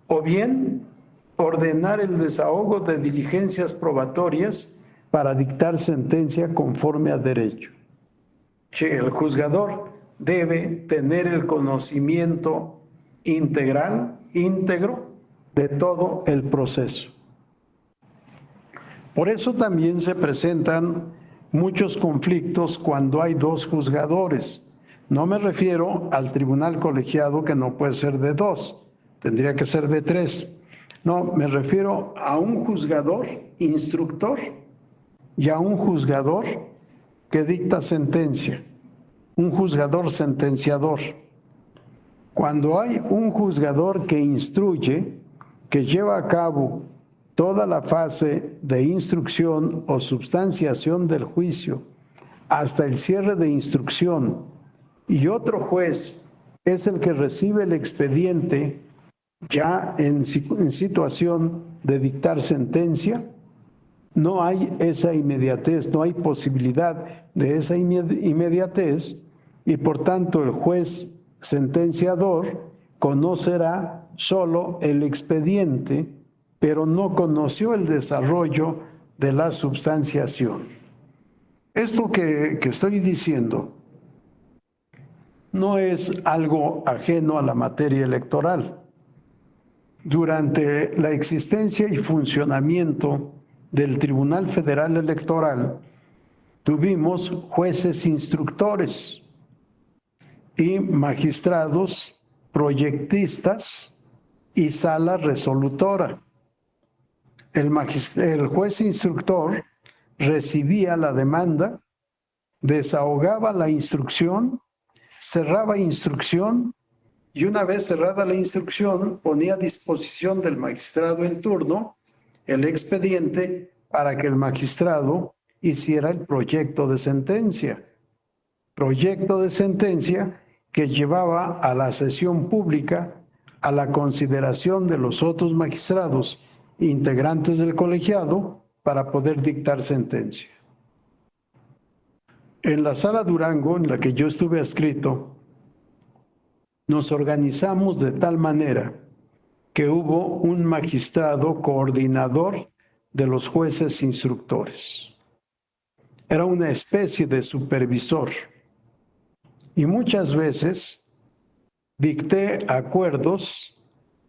O bien, ordenar el desahogo de diligencias probatorias para dictar sentencia conforme a derecho. El juzgador debe tener el conocimiento íntegro de todo el proceso. Por eso también se presentan muchos conflictos cuando hay dos juzgadores. No me refiero al tribunal colegiado, que no puede ser de dos, tendría que ser de tres. No, me refiero a un juzgador instructor y a un juzgador que dicta sentencia, un juzgador sentenciador. Cuando hay un juzgador que instruye, que lleva a cabo toda la fase de instrucción o substanciación del juicio hasta el cierre de instrucción, y otro juez es el que recibe el expediente ya en situación de dictar sentencia, no hay esa inmediatez, no hay posibilidad de esa inmediatez, y por tanto el juez sentenciador conocerá solo el expediente, pero no conoció el desarrollo de la substanciación. Esto que estoy diciendo no es algo ajeno a la materia electoral. Durante la existencia y funcionamiento del Tribunal Federal Electoral, tuvimos jueces instructores y magistrados proyectistas y sala resolutora. El juez instructor recibía la demanda desahogaba la instrucción, cerraba instrucción y una vez cerrada la instrucción ponía a disposición del magistrado en turno el expediente para que el magistrado hiciera el proyecto de sentencia. Proyecto de sentencia que llevaba a la sesión pública a la consideración de los otros magistrados integrantes del colegiado para poder dictar sentencia. En la Sala Durango, en la que yo estuve adscrito, nos organizamos de tal manera que hubo un magistrado coordinador de los jueces instructores. Era una especie de supervisor. Y muchas veces dicté acuerdos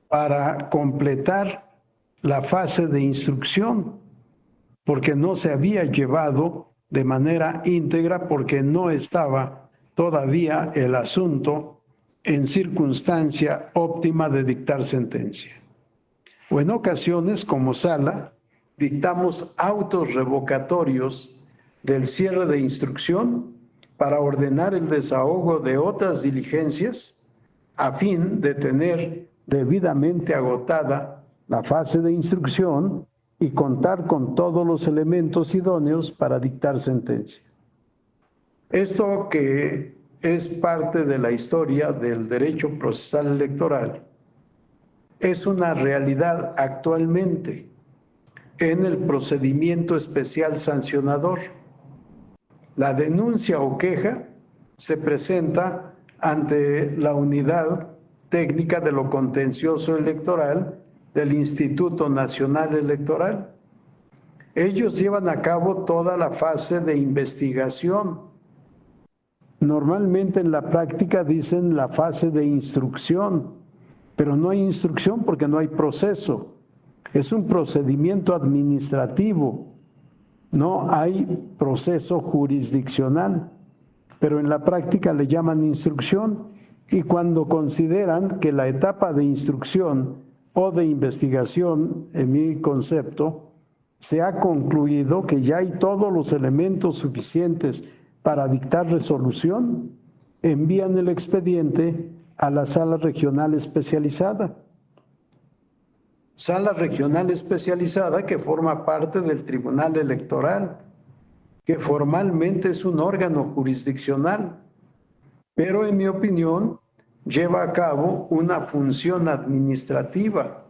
para completar la fase de instrucción, porque no se había llevado de manera íntegra, porque no estaba todavía el asunto en circunstancia óptima de dictar sentencia. O en ocasiones, como sala, dictamos autos revocatorios del cierre de instrucción para ordenar el desahogo de otras diligencias a fin de tener debidamente agotada la fase de instrucción y contar con todos los elementos idóneos para dictar sentencia. Esto que es parte de la historia del derecho procesal electoral es una realidad actualmente en el procedimiento especial sancionador. La denuncia o queja se presenta ante la Unidad Técnica de lo Contencioso Electoral del Instituto Nacional Electoral. Ellos llevan a cabo toda la fase de investigación. Normalmente en la práctica dicen la fase de instrucción, pero no hay instrucción porque no hay proceso. Es un procedimiento administrativo. No hay proceso jurisdiccional, pero en la práctica le llaman instrucción, y cuando consideran que la etapa de instrucción o de investigación, en mi concepto, se ha concluido, que ya hay todos los elementos suficientes para dictar resolución, envían el expediente a la Sala Regional Especializada. Sala Regional Especializada que forma parte del Tribunal Electoral, que formalmente es un órgano jurisdiccional, pero en mi opinión lleva a cabo una función administrativa,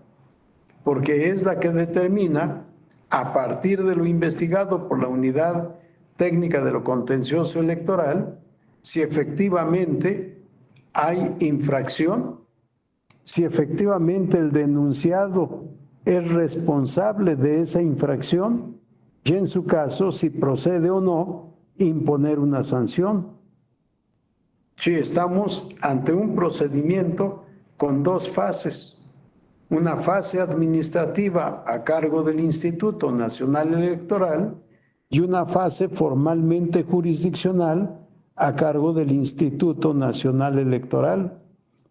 porque es la que determina, a partir de lo investigado por la Unidad Técnica de lo Contencioso Electoral, si efectivamente hay infracción, si efectivamente el denunciado es responsable de esa infracción y en su caso, si procede o no, imponer una sanción. Sí, estamos ante un procedimiento con dos fases. Una fase administrativa a cargo del Instituto Nacional Electoral y una fase formalmente jurisdiccional a cargo del Instituto Nacional Electoral.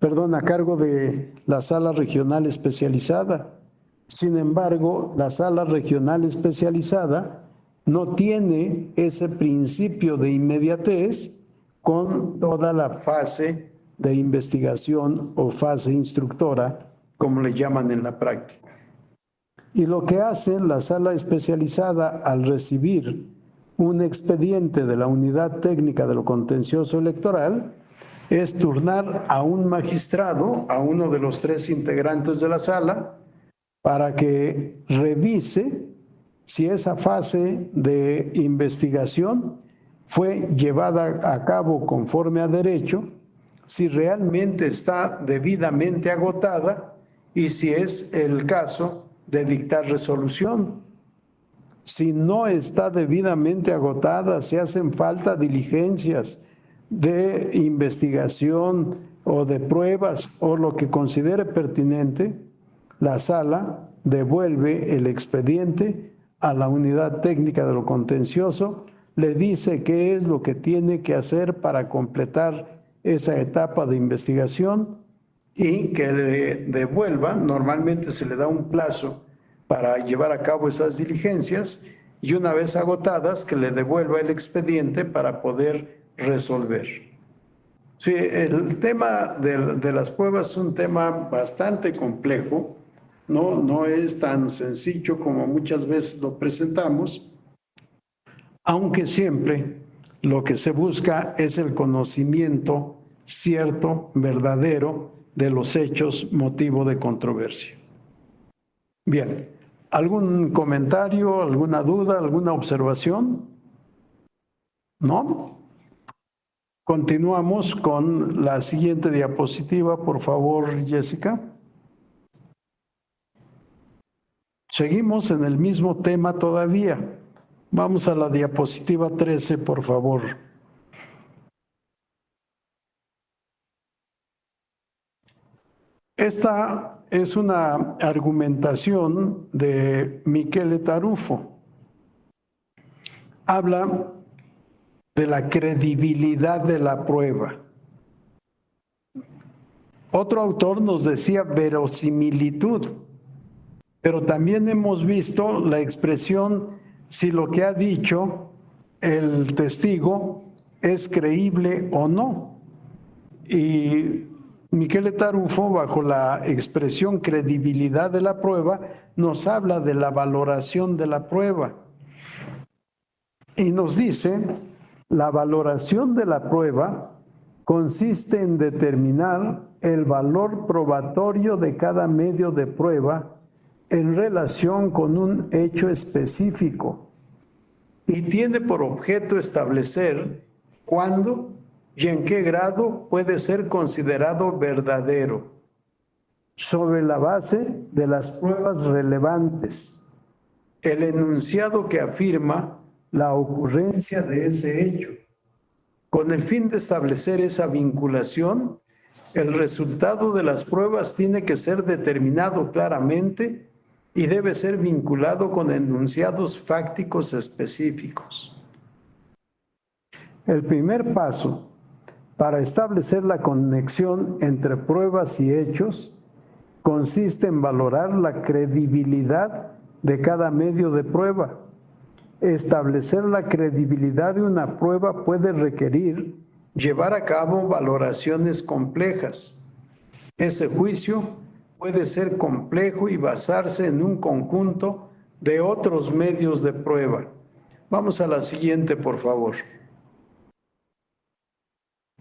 A cargo de la Sala Regional Especializada. Sin embargo, la Sala Regional Especializada no tiene ese principio de inmediatez con toda la fase de investigación o fase instructora, como le llaman en la práctica. Y lo que hace la Sala Especializada al recibir un expediente de la Unidad Técnica de lo Contencioso Electoral es turnar a un magistrado, a uno de los 3 integrantes de la sala, para que revise si esa fase de investigación fue llevada a cabo conforme a derecho, si realmente está debidamente agotada y si es el caso de dictar resolución. Si no está debidamente agotada, si hacen falta diligencias de investigación o de pruebas o lo que considere pertinente, la sala devuelve el expediente a la Unidad Técnica de lo Contencioso, le dice qué es lo que tiene que hacer para completar esa etapa de investigación y que le devuelva. Normalmente se le da un plazo para llevar a cabo esas diligencias y una vez agotadas que le devuelva el expediente para poder resolver. Sí, el tema de las pruebas es un tema bastante complejo, no es tan sencillo como muchas veces lo presentamos, aunque siempre lo que se busca es el conocimiento cierto, verdadero, de los hechos motivo de controversia. Bien, ¿algún comentario, alguna duda, alguna observación? ¿No? Continuamos con la siguiente diapositiva, por favor, Jessica. Seguimos en el mismo tema todavía. Vamos a la diapositiva 13, por favor. Esta es una argumentación de Michele Tarufo. Habla de la credibilidad de la prueba. Otro autor nos decía verosimilitud, pero también hemos visto la expresión si lo que ha dicho el testigo es creíble o no. Y Michele Tarufo, bajo la expresión credibilidad de la prueba, nos habla de la valoración de la prueba. Y nos dice, la valoración de la prueba consiste en determinar el valor probatorio de cada medio de prueba en relación con un hecho específico y tiene por objeto establecer cuándo y en qué grado puede ser considerado verdadero, sobre la base de las pruebas relevantes, el enunciado que afirma la ocurrencia de ese hecho. Con el fin de establecer esa vinculación, el resultado de las pruebas tiene que ser determinado claramente y debe ser vinculado con enunciados fácticos específicos. El primer paso para establecer la conexión entre pruebas y hechos consiste en valorar la credibilidad de cada medio de prueba. Establecer la credibilidad de una prueba puede requerir llevar a cabo valoraciones complejas. Ese juicio puede ser complejo y basarse en un conjunto de otros medios de prueba. Vamos a la siguiente, por favor.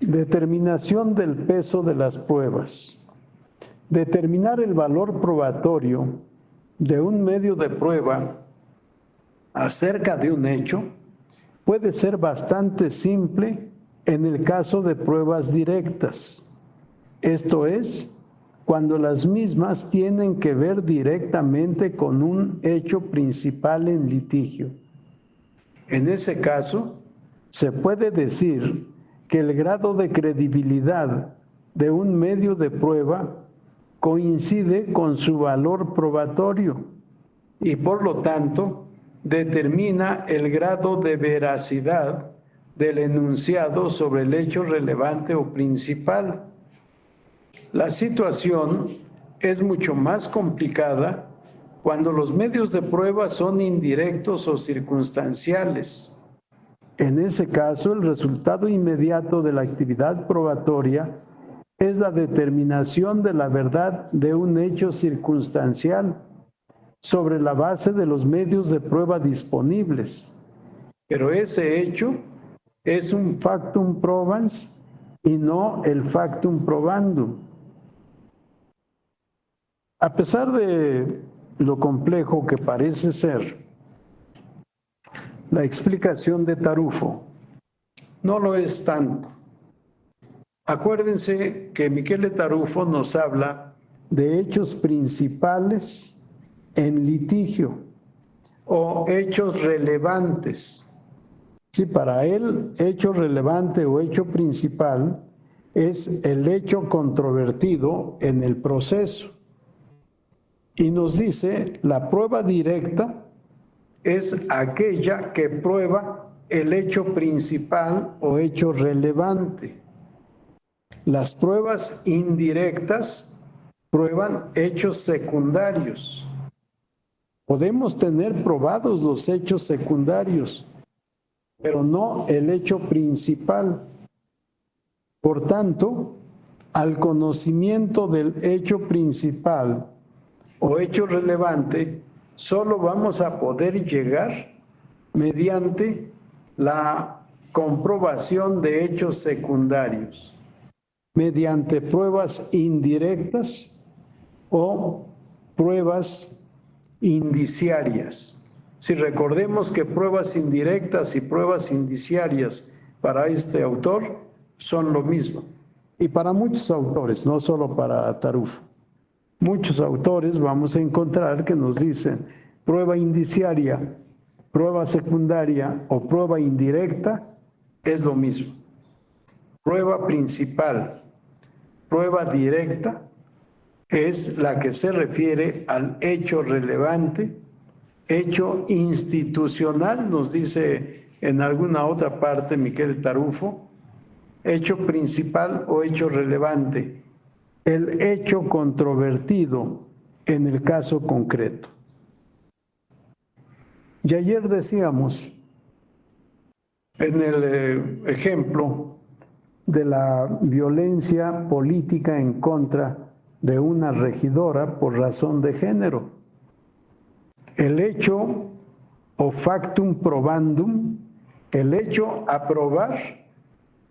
Determinación del peso de las pruebas. Determinar el valor probatorio de un medio de prueba acerca de un hecho puede ser bastante simple en el caso de pruebas directas. Esto es, cuando las mismas tienen que ver directamente con un hecho principal en litigio. En ese caso, se puede decir que el grado de credibilidad de un medio de prueba coincide con su valor probatorio y, por lo tanto, determina el grado de veracidad del enunciado sobre el hecho relevante o principal. La situación es mucho más complicada cuando los medios de prueba son indirectos o circunstanciales. En ese caso, el resultado inmediato de la actividad probatoria es la determinación de la verdad de un hecho circunstancial sobre la base de los medios de prueba disponibles. Pero ese hecho es un factum probans y no el factum probandum. A pesar de lo complejo que parece ser la explicación de Tarufo, no lo es tanto. Acuérdense que Michele Tarufo nos habla de hechos principales en litigio o hechos relevantes. Sí, para él, hecho relevante o hecho principal es el hecho controvertido en el proceso. Y nos dice, la prueba directa es aquella que prueba el hecho principal o hecho relevante. Las pruebas indirectas prueban hechos secundarios. Podemos tener probados los hechos secundarios, pero no el hecho principal. Por tanto, al conocimiento del hecho principal o hecho relevante, solo vamos a poder llegar mediante la comprobación de hechos secundarios, mediante pruebas indirectas o pruebas indiciarias. Si recordemos que pruebas indirectas y pruebas indiciarias para este autor son lo mismo. Y para muchos autores, no solo para Tarufo. Muchos autores vamos a encontrar que nos dicen prueba indiciaria, prueba secundaria o prueba indirecta es lo mismo. Prueba principal, prueba directa es la que se refiere al hecho relevante, hecho institucional, nos dice en alguna otra parte Miquel Tarufo, hecho principal o hecho relevante, el hecho controvertido en el caso concreto. Y ayer decíamos, en el ejemplo de la violencia política en contra de una regidora por razón de género, el hecho o factum probandum, el hecho a probar,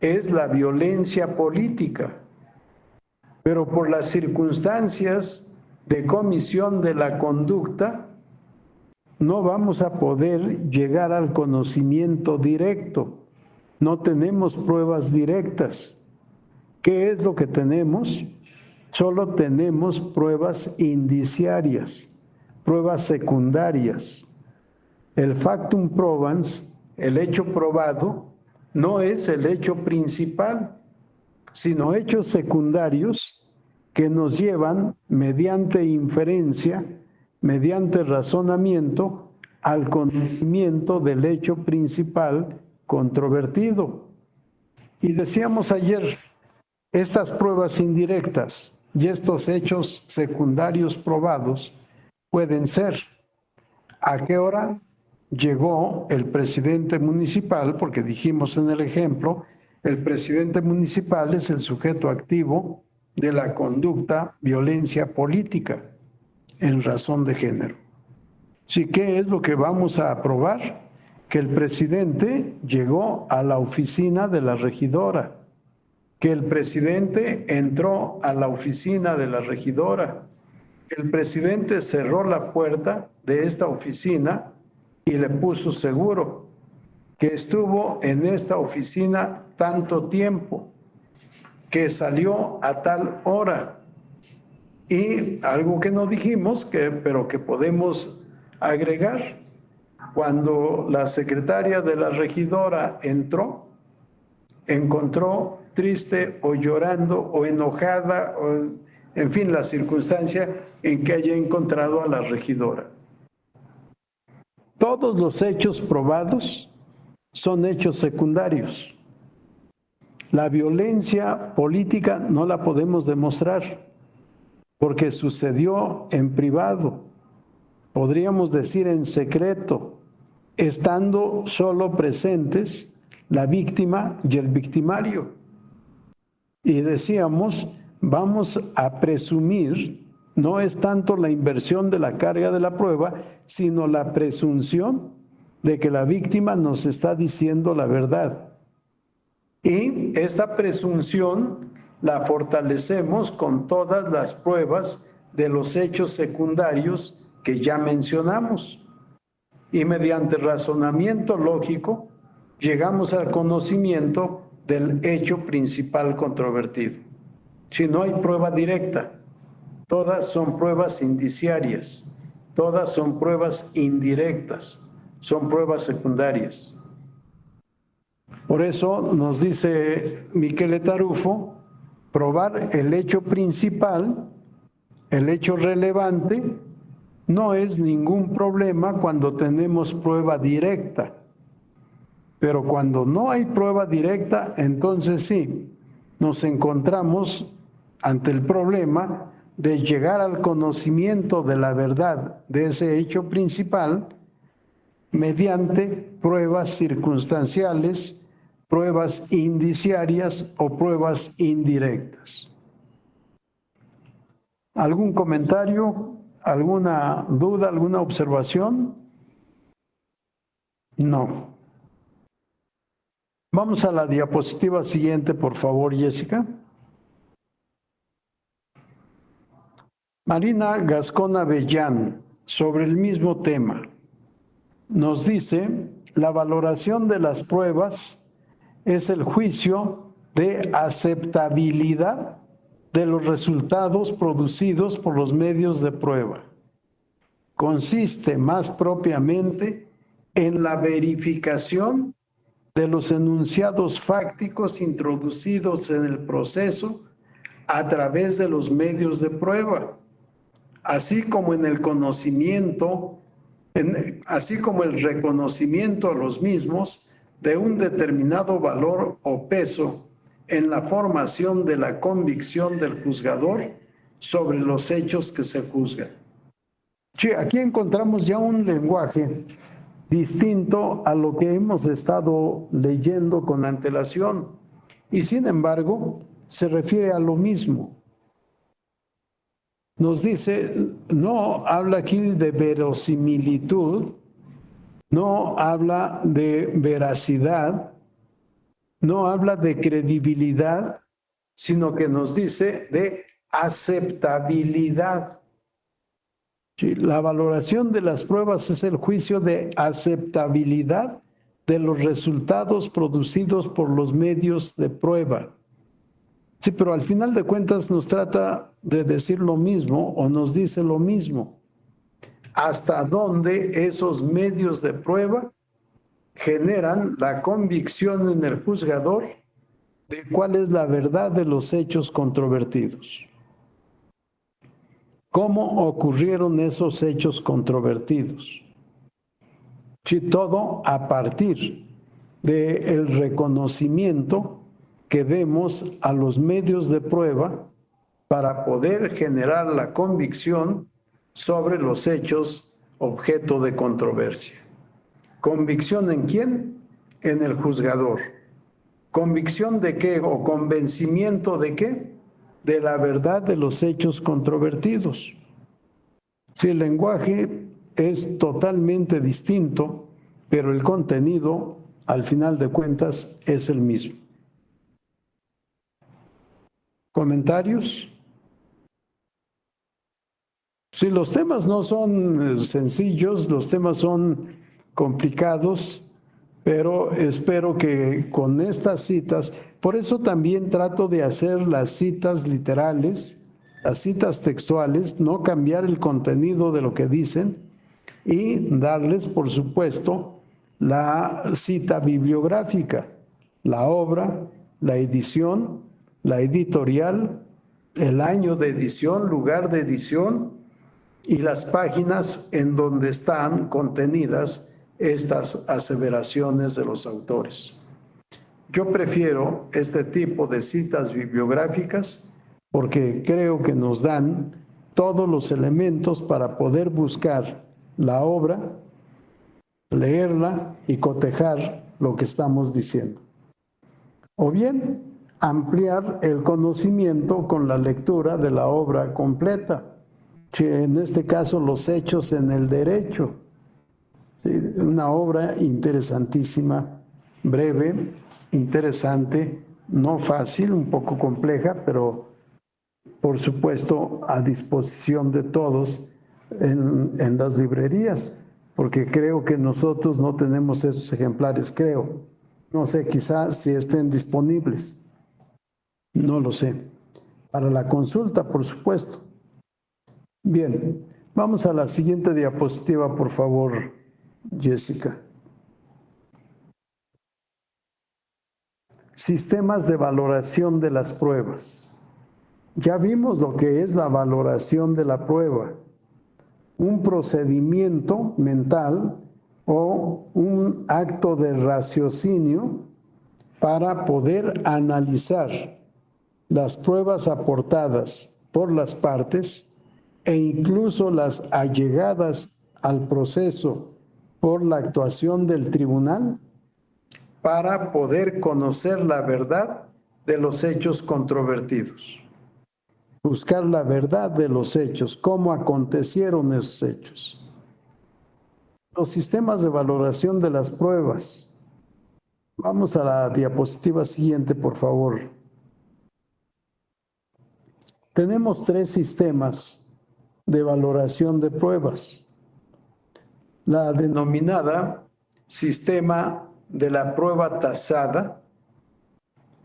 es la violencia política, pero por las circunstancias de comisión de la conducta, no vamos a poder llegar al conocimiento directo. No tenemos pruebas directas. ¿Qué es lo que tenemos? Solo tenemos pruebas indiciarias, pruebas secundarias. El factum probans, el hecho probado, no es el hecho principal, sino hechos secundarios que nos llevan mediante inferencia, mediante razonamiento, al conocimiento del hecho principal controvertido. Y decíamos ayer, estas pruebas indirectas y estos hechos secundarios probados pueden ser: ¿a qué hora llegó el presidente municipal? Porque dijimos en el ejemplo, el presidente municipal es el sujeto activo de la conducta violencia política en razón de género. ¿Sí? ¿Qué es lo que vamos a probar? Que el presidente llegó a la oficina de la regidora, que el presidente entró a la oficina de la regidora, que el presidente cerró la puerta de esta oficina y le puso seguro, que estuvo en esta oficina tanto tiempo, que salió a tal hora. Y algo que no dijimos, pero que podemos agregar, cuando la secretaria de la regidora entró, encontró triste o llorando o enojada, o, en fin, la circunstancia en que haya encontrado a la regidora. Todos los hechos probados son hechos secundarios. La violencia política no la podemos demostrar porque sucedió en privado, podríamos decir en secreto, estando solo presentes la víctima y el victimario. Y decíamos, vamos a presumir, no es tanto la inversión de la carga de la prueba, sino la presunción de que la víctima nos está diciendo la verdad. Y esta presunción la fortalecemos con todas las pruebas de los hechos secundarios que ya mencionamos. Y mediante razonamiento lógico, llegamos al conocimiento del hecho principal controvertido. Si no hay prueba directa, todas son pruebas indiciarias, todas son pruebas indirectas, son pruebas secundarias. Por eso nos dice Miquel Tarufo, probar el hecho principal, el hecho relevante, no es ningún problema cuando tenemos prueba directa. Pero cuando no hay prueba directa, entonces sí, nos encontramos ante el problema de llegar al conocimiento de la verdad de ese hecho principal mediante pruebas circunstanciales, pruebas indiciarias o pruebas indirectas. ¿Algún comentario? ¿Alguna duda? ¿Alguna observación? No. Vamos a la diapositiva siguiente, por favor, Jessica. Marina Gascón Avellán, sobre el mismo tema, nos dice: la valoración de las pruebas es el juicio de aceptabilidad de los resultados producidos por los medios de prueba. Consiste más propiamente en la verificación de los enunciados fácticos introducidos en el proceso a través de los medios de prueba, así como en el conocimiento, así como el reconocimiento a los mismos de un determinado valor o peso en la formación de la convicción del juzgador sobre los hechos que se juzgan. Sí, aquí encontramos ya un lenguaje distinto a lo que hemos estado leyendo con antelación y sin embargo se refiere a lo mismo. Nos dice, no habla aquí de verosimilitud, no habla de veracidad, no habla de credibilidad, sino que nos dice de aceptabilidad. Sí, la valoración de las pruebas es el juicio de aceptabilidad de los resultados producidos por los medios de prueba. Sí, pero al final de cuentas nos trata de decir lo mismo o nos dice lo mismo. Hasta dónde esos medios de prueba generan la convicción en el juzgador de cuál es la verdad de los hechos controvertidos. ¿Cómo ocurrieron esos hechos controvertidos? Sí, todo a partir del reconocimiento que demos a los medios de prueba para poder generar la convicción sobre los hechos objeto de controversia. ¿Convicción en quién? En el juzgador. ¿Convicción de qué o convencimiento de qué? De la verdad de los hechos controvertidos. Sí, el lenguaje es totalmente distinto, pero el contenido, al final de cuentas, es el mismo. ¿Comentarios? Sí, los temas no son sencillos, los temas son complicados, pero espero que con estas citas, por eso también trato de hacer las citas literales, las citas textuales, no cambiar el contenido de lo que dicen y darles, por supuesto, la cita bibliográfica, la obra, la edición, la editorial, el año de edición, lugar de edición y las páginas en donde están contenidas estas aseveraciones de los autores. Yo prefiero este tipo de citas bibliográficas porque creo que nos dan todos los elementos para poder buscar la obra, leerla y cotejar lo que estamos diciendo. O bien, ampliar el conocimiento con la lectura de la obra completa. En este caso, los hechos en el derecho. Una obra interesantísima, breve, interesante, no fácil, un poco compleja, pero por supuesto a disposición de todos en las librerías, porque creo que nosotros no tenemos esos ejemplares, creo. No sé, quizás si estén disponibles, no lo sé. Para la consulta, por supuesto. Bien, vamos a la siguiente diapositiva, por favor, Jessica. Sistemas de valoración de las pruebas. Ya vimos lo que es la valoración de la prueba. Un procedimiento mental o un acto de raciocinio para poder analizar las pruebas aportadas por las partes e incluso las allegadas al proceso por la actuación del tribunal para poder conocer la verdad de los hechos controvertidos. Buscar la verdad de los hechos, cómo acontecieron esos hechos. Los sistemas de valoración de las pruebas. Vamos a la diapositiva siguiente, por favor. Tenemos 3 sistemas de valoración de pruebas. La denominada sistema de la prueba tasada,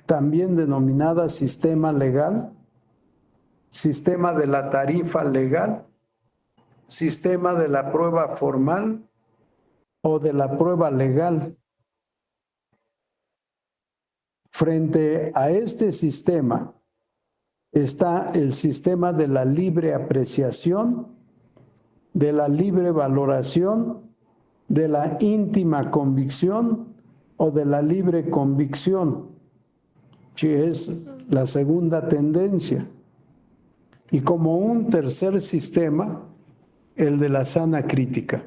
también denominada sistema legal, sistema de la tarifa legal, sistema de la prueba formal o de la prueba legal. Frente a este sistema está el sistema de la libre apreciación, de la libre valoración, de la íntima convicción o de la libre convicción, que es la segunda tendencia. Y como un tercer sistema, el de la sana crítica.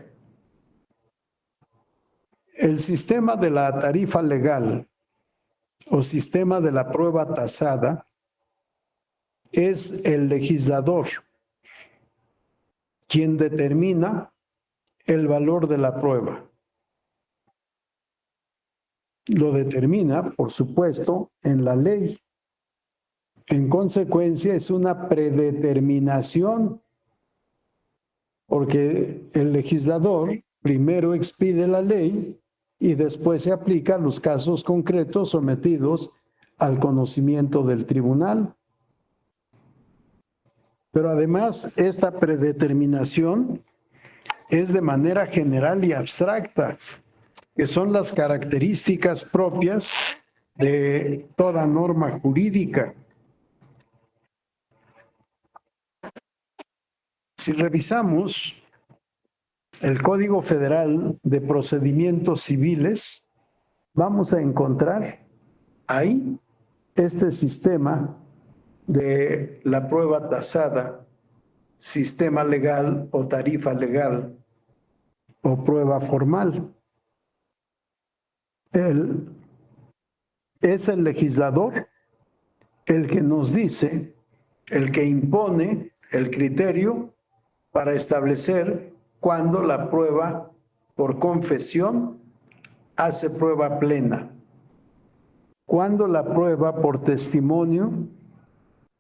El sistema de la tarifa legal o sistema de la prueba tasada es el legislador quien determina el valor de la prueba. Lo determina, por supuesto, en la ley. En consecuencia, es una predeterminación, porque el legislador primero expide la ley y después se aplica a los casos concretos sometidos al conocimiento del tribunal. Pero además, esta predeterminación es de manera general y abstracta, que son las características propias de toda norma jurídica. Si revisamos el Código Federal de Procedimientos Civiles, vamos a encontrar ahí este sistema de la prueba tasada, sistema legal o tarifa legal o prueba formal. Es el legislador el que nos dice, el que impone el criterio para establecer cuándo la prueba por confesión hace prueba plena, cuándo la prueba por testimonio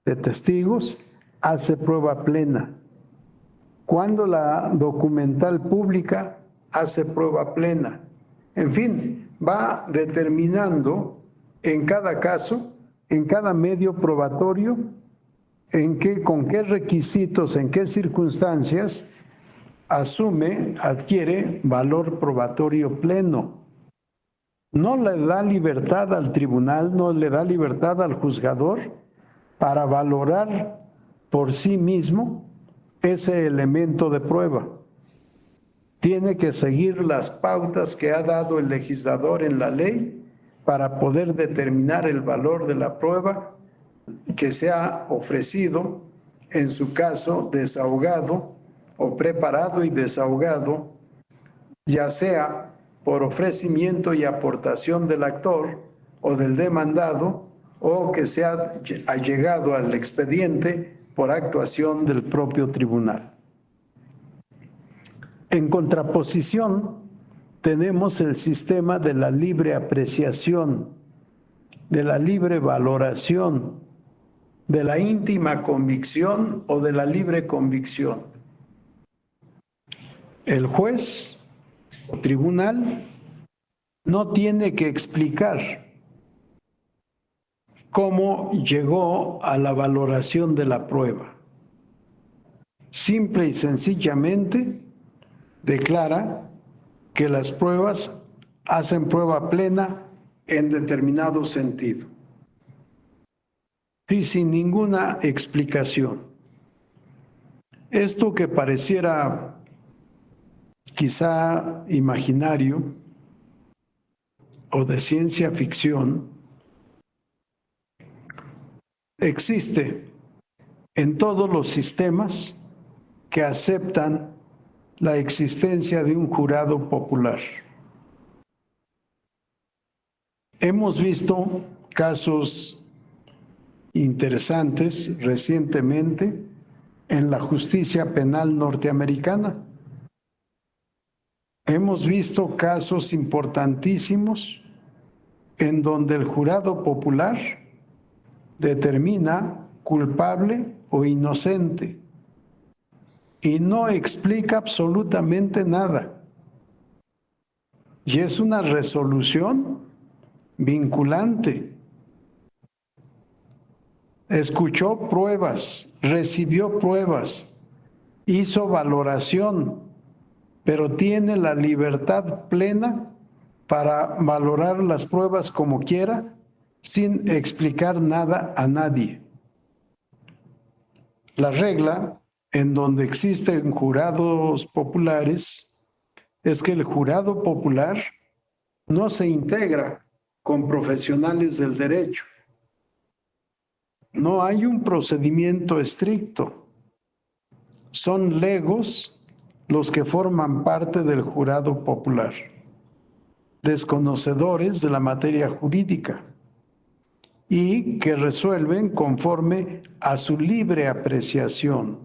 de testigos hace prueba plena, cuándo la documental pública hace prueba plena. En fin, va determinando en cada caso, en cada medio probatorio, con qué requisitos, en qué circunstancias adquiere valor probatorio pleno. No le da libertad al tribunal, no le da libertad al juzgador para valorar por sí mismo ese elemento de prueba. Tiene que seguir las pautas que ha dado el legislador en la ley para poder determinar el valor de la prueba que se ha ofrecido, en su caso desahogado o preparado y desahogado, ya sea por ofrecimiento y aportación del actor o del demandado, o que se ha llegado al expediente por actuación del propio tribunal. En contraposición, tenemos el sistema de la libre apreciación, de la libre valoración, de la íntima convicción o de la libre convicción. El juez o tribunal no tiene que explicar cómo llegó a la valoración de la prueba. Simple y sencillamente declara que las pruebas hacen prueba plena en determinado sentido. Y sin ninguna explicación. Esto que pareciera quizá imaginario o de ciencia ficción, existe en todos los sistemas que aceptan la existencia de un jurado popular. Hemos visto casos interesantes recientemente en la justicia penal norteamericana. Hemos visto casos importantísimos en donde el jurado popular determina culpable o inocente y no explica absolutamente nada. Y es una resolución vinculante. Escuchó pruebas, recibió pruebas, hizo valoración, pero tiene la libertad plena para valorar las pruebas como quiera, sin explicar nada a nadie. La regla en donde existen jurados populares es que el jurado popular no se integra con profesionales del derecho. No hay un procedimiento estricto. Son legos los que forman parte del jurado popular, desconocedores de la materia jurídica y que resuelven conforme a su libre apreciación,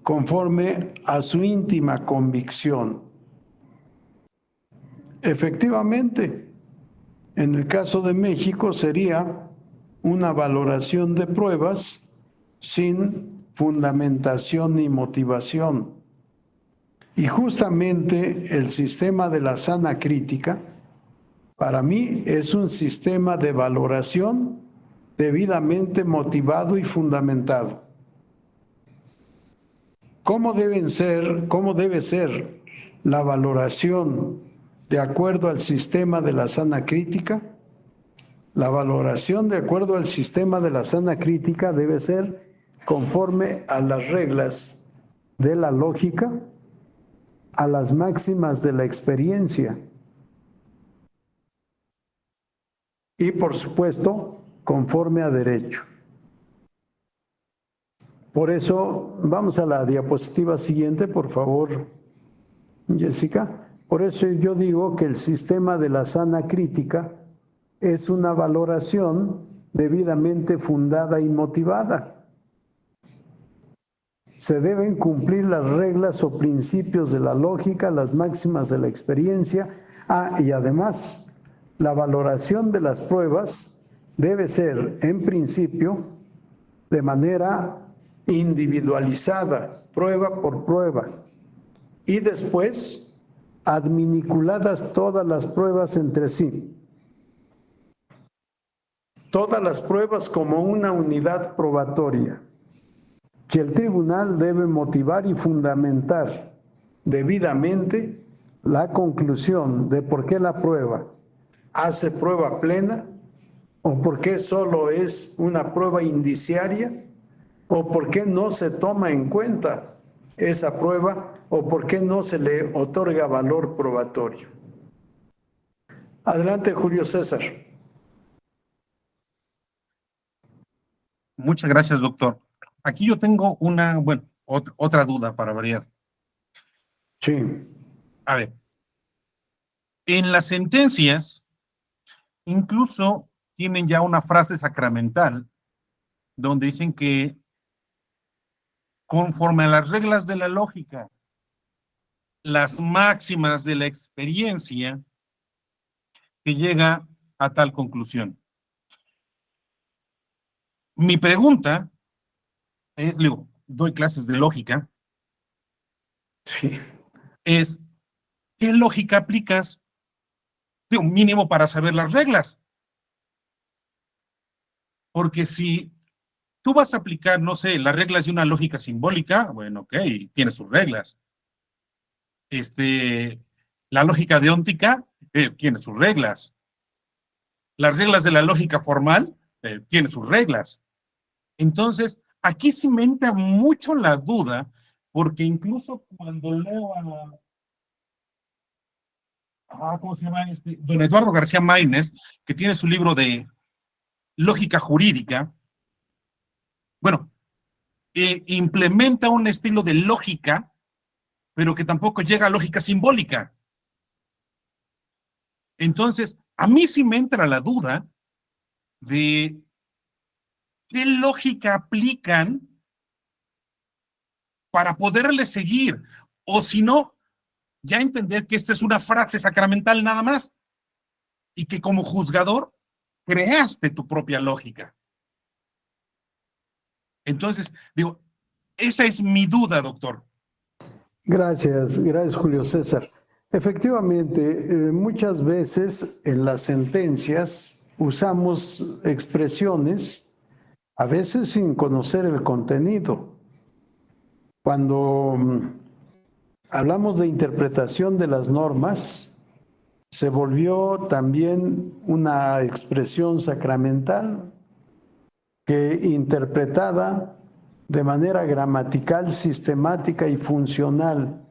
conforme a su íntima convicción. Efectivamente, en el caso de México sería una valoración de pruebas sin fundamentación ni motivación. Y justamente el sistema de la sana crítica, para mí, es un sistema de valoración debidamente motivado y fundamentado. ¿Cómo debe ser la valoración de acuerdo al sistema de la sana crítica? La valoración de acuerdo al sistema de la sana crítica debe ser conforme a las reglas de la lógica, a las máximas de la experiencia y, por supuesto, conforme a derecho. Por eso, vamos a la diapositiva siguiente, por favor, Jessica. Por eso yo digo que el sistema de la sana crítica es una valoración debidamente fundada y motivada. Se deben cumplir las reglas o principios de la lógica, las máximas de la experiencia. Y además, la valoración de las pruebas debe ser, en principio, de manera individualizada, prueba por prueba. Y después, adminiculadas todas las pruebas entre sí. Todas las pruebas como una unidad probatoria, que el tribunal debe motivar y fundamentar debidamente la conclusión de por qué la prueba hace prueba plena, o por qué solo es una prueba indiciaria, o por qué no se toma en cuenta esa prueba, o por qué no se le otorga valor probatorio. Adelante, Julio César. Muchas gracias, doctor. Aquí yo tengo otra duda para variar. Sí. A ver, en las sentencias, incluso tienen ya una frase sacramental donde dicen que conforme a las reglas de la lógica, las máximas de la experiencia, que llega a tal conclusión. Mi pregunta es, doy clases de lógica, Sí. es, ¿qué lógica aplicas de un mínimo para saber las reglas? Porque si tú vas a aplicar, no sé, las reglas de una lógica simbólica, bueno, ok, tiene sus reglas. La lógica deóntica tiene sus reglas. Las reglas de la lógica formal tiene sus reglas. Entonces, aquí sí me entra mucho la duda, porque incluso cuando leo ¿cómo se llama don Eduardo García Maínez, que tiene su libro de lógica jurídica? Bueno, implementa un estilo de lógica, pero que tampoco llega a lógica simbólica. Entonces, a mí sí me entra la duda de qué lógica aplican para poderle seguir, o si no, ya entender que esta es una frase sacramental nada más, y que como juzgador creaste tu propia lógica. Entonces, digo, esa es mi duda, doctor. Gracias, gracias Julio César. Efectivamente, muchas veces en las sentencias usamos expresiones, a veces sin conocer el contenido. Cuando hablamos de interpretación de las normas, se volvió también una expresión sacramental que interpretada de manera gramatical, sistemática y funcional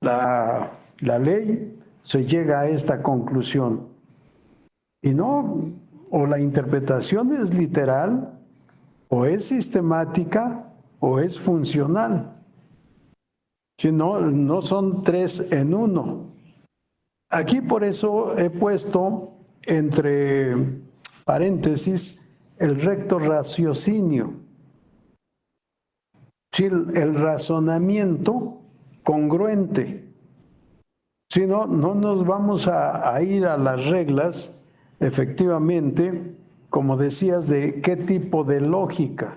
la ley, se llega a esta conclusión. Y no, o la interpretación es literal, o es sistemática, o es funcional. Si no, no son tres en uno. Aquí por eso he puesto entre paréntesis el recto raciocinio. Sí, el razonamiento congruente. Si no, no nos vamos a ir a las reglas, efectivamente, como decías, de qué tipo de lógica,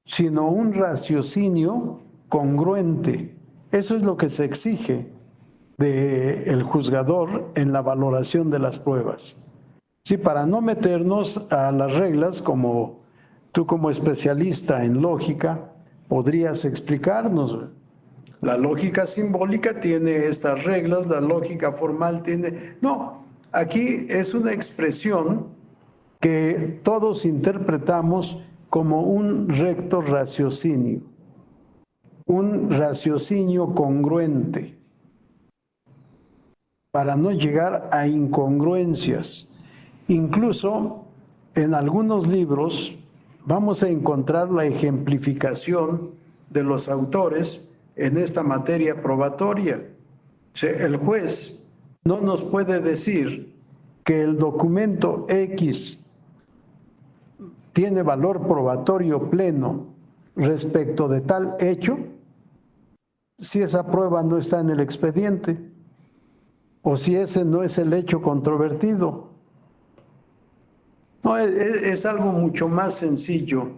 sino un raciocinio congruente. Eso es lo que se exige del juzgador en la valoración de las pruebas. Sí, para no meternos a las reglas, como tú como especialista en lógica podrías explicarnos. La lógica simbólica tiene estas reglas, la lógica formal tiene... No, aquí es una expresión que todos interpretamos como un recto raciocinio, un raciocinio congruente, para no llegar a incongruencias. Incluso en algunos libros vamos a encontrar la ejemplificación de los autores en esta materia probatoria. O sea, el juez no nos puede decir que el documento X tiene valor probatorio pleno respecto de tal hecho si esa prueba no está en el expediente o si ese no es el hecho controvertido. No, es algo mucho más sencillo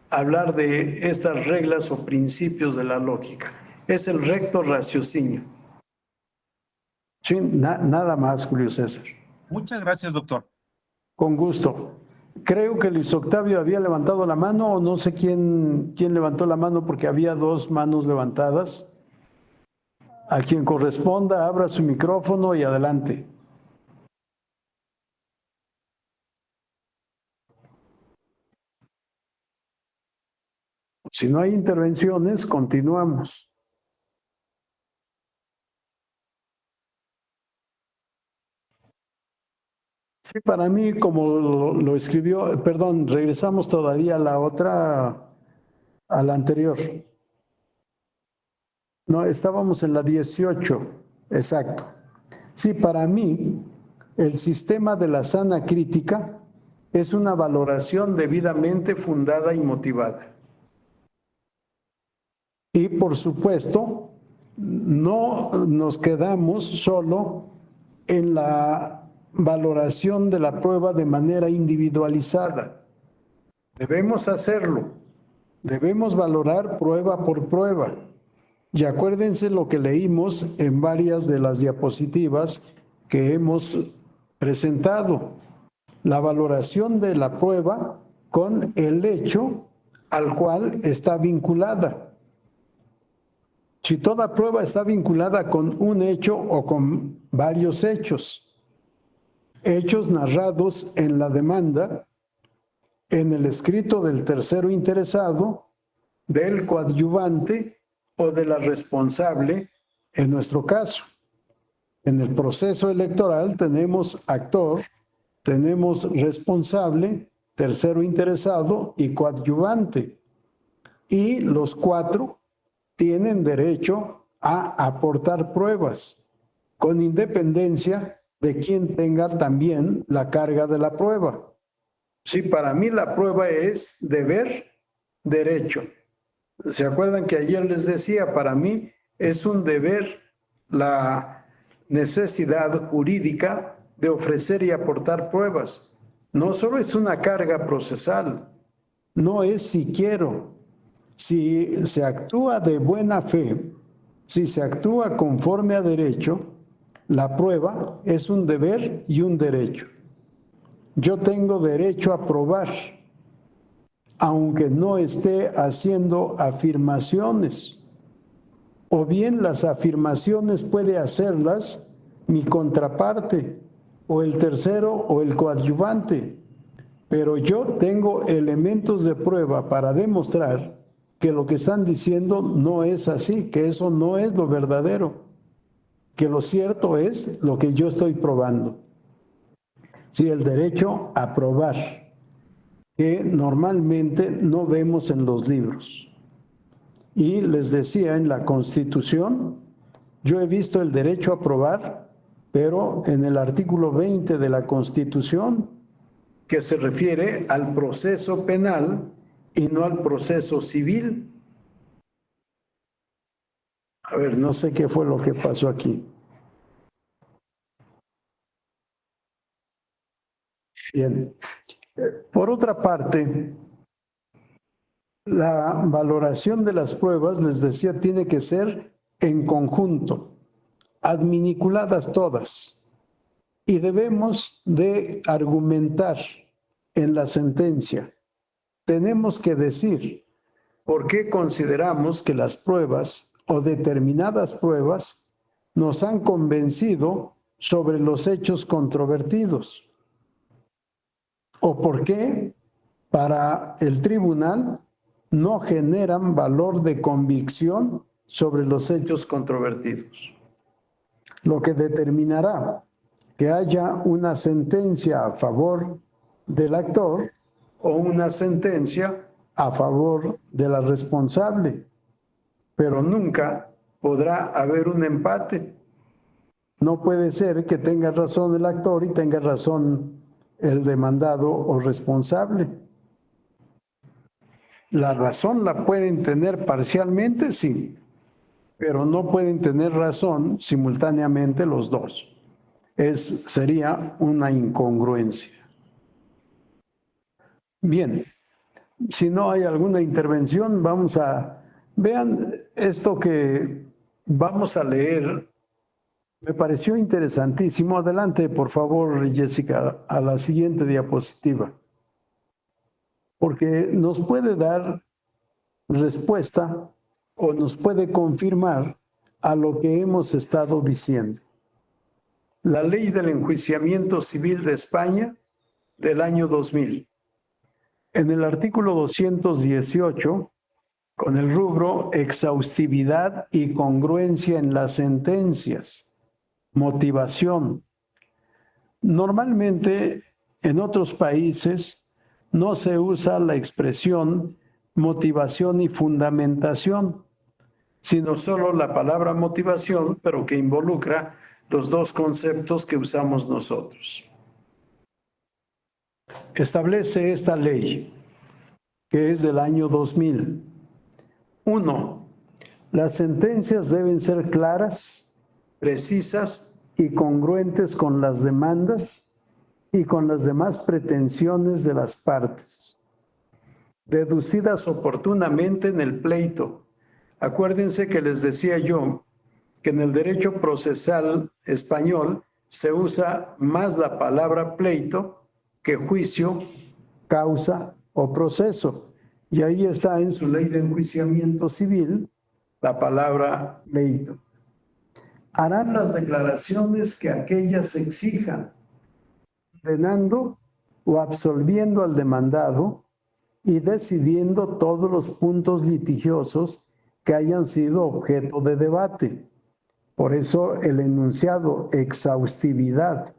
hablar de estas reglas o principios de la lógica. Es el recto raciocinio. Sí, nada más, Julio César. Muchas gracias, doctor. Con gusto. Creo que Luis Octavio había levantado la mano, o no sé quién levantó la mano, porque había dos manos levantadas. A quien corresponda, abra su micrófono y adelante. Si no hay intervenciones, continuamos. Sí, para mí, como lo escribió, perdón, regresamos todavía a la otra, a la anterior. No, estábamos en la 18, exacto. Sí, para mí, el sistema de la sana crítica es una valoración debidamente fundada y motivada. Y por supuesto, no nos quedamos solo en la valoración de la prueba de manera individualizada. Debemos hacerlo. Debemos valorar prueba por prueba. Y acuérdense lo que leímos en varias de las diapositivas que hemos presentado. La valoración de la prueba con el hecho al cual está vinculada. Si toda prueba está vinculada con un hecho o con varios hechos, hechos narrados en la demanda, en el escrito del tercero interesado, del coadyuvante o de la responsable, en nuestro caso. En el proceso electoral tenemos actor, tenemos responsable, tercero interesado y coadyuvante. y los 4 tienen derecho a aportar pruebas, con independencia de quien tenga también la carga de la prueba. Sí, para mí la prueba es deber, derecho. ¿Se acuerdan que ayer les decía, para mí es un deber la necesidad jurídica de ofrecer y aportar pruebas? No solo es una carga procesal, no es si quiero. Si se actúa de buena fe, si se actúa conforme a derecho, la prueba es un deber y un derecho. Yo tengo derecho a probar, aunque no esté haciendo afirmaciones. O bien las afirmaciones puede hacerlas mi contraparte, o el tercero o el coadyuvante. Pero yo tengo elementos de prueba para demostrar que lo que están diciendo no es así, que eso no es lo verdadero, que lo cierto es lo que yo estoy probando. Sí, el derecho a probar, que normalmente no vemos en los libros. Y les decía, en la Constitución, yo he visto el derecho a probar, pero en el artículo 20 de la Constitución, que se refiere al proceso penal y no al proceso civil. A ver, no sé qué fue lo que pasó aquí. Bien. Por otra parte, la valoración de las pruebas, les decía, tiene que ser en conjunto, adminiculadas todas, y debemos de argumentar en la sentencia. Tenemos que decir por qué consideramos que las pruebas o determinadas pruebas nos han convencido sobre los hechos controvertidos, o por qué para el tribunal no generan valor de convicción sobre los hechos controvertidos. Lo que determinará que haya una sentencia a favor del actor o una sentencia a favor de la responsable, pero nunca podrá haber un empate. No puede ser que tenga razón el actor y tenga razón el demandado o responsable. La razón la pueden tener parcialmente, sí, pero no pueden tener razón simultáneamente los dos. Sería una incongruencia. Bien, si no hay alguna intervención, vean esto que vamos a leer. Me pareció interesantísimo. Adelante, por favor, Jessica, a la siguiente diapositiva. Porque nos puede dar respuesta o nos puede confirmar a lo que hemos estado diciendo. La Ley del Enjuiciamiento Civil de España del año 2000. En el artículo 218, con el rubro exhaustividad y congruencia en las sentencias, motivación. Normalmente en otros países no se usa la expresión motivación y fundamentación, sino solo la palabra motivación, pero que involucra los dos conceptos que usamos nosotros. Establece esta ley, que es del año 2000. 1. Las sentencias deben ser claras, precisas y congruentes con las demandas y con las demás pretensiones de las partes, deducidas oportunamente en el pleito. Acuérdense que les decía yo que en el derecho procesal español se usa más la palabra pleito que juicio, causa o proceso. Y ahí está en su ley de enjuiciamiento civil la palabra pleito. Harán las declaraciones que aquellas exijan, condenando o absolviendo al demandado y decidiendo todos los puntos litigiosos que hayan sido objeto de debate. Por eso el enunciado exhaustividad,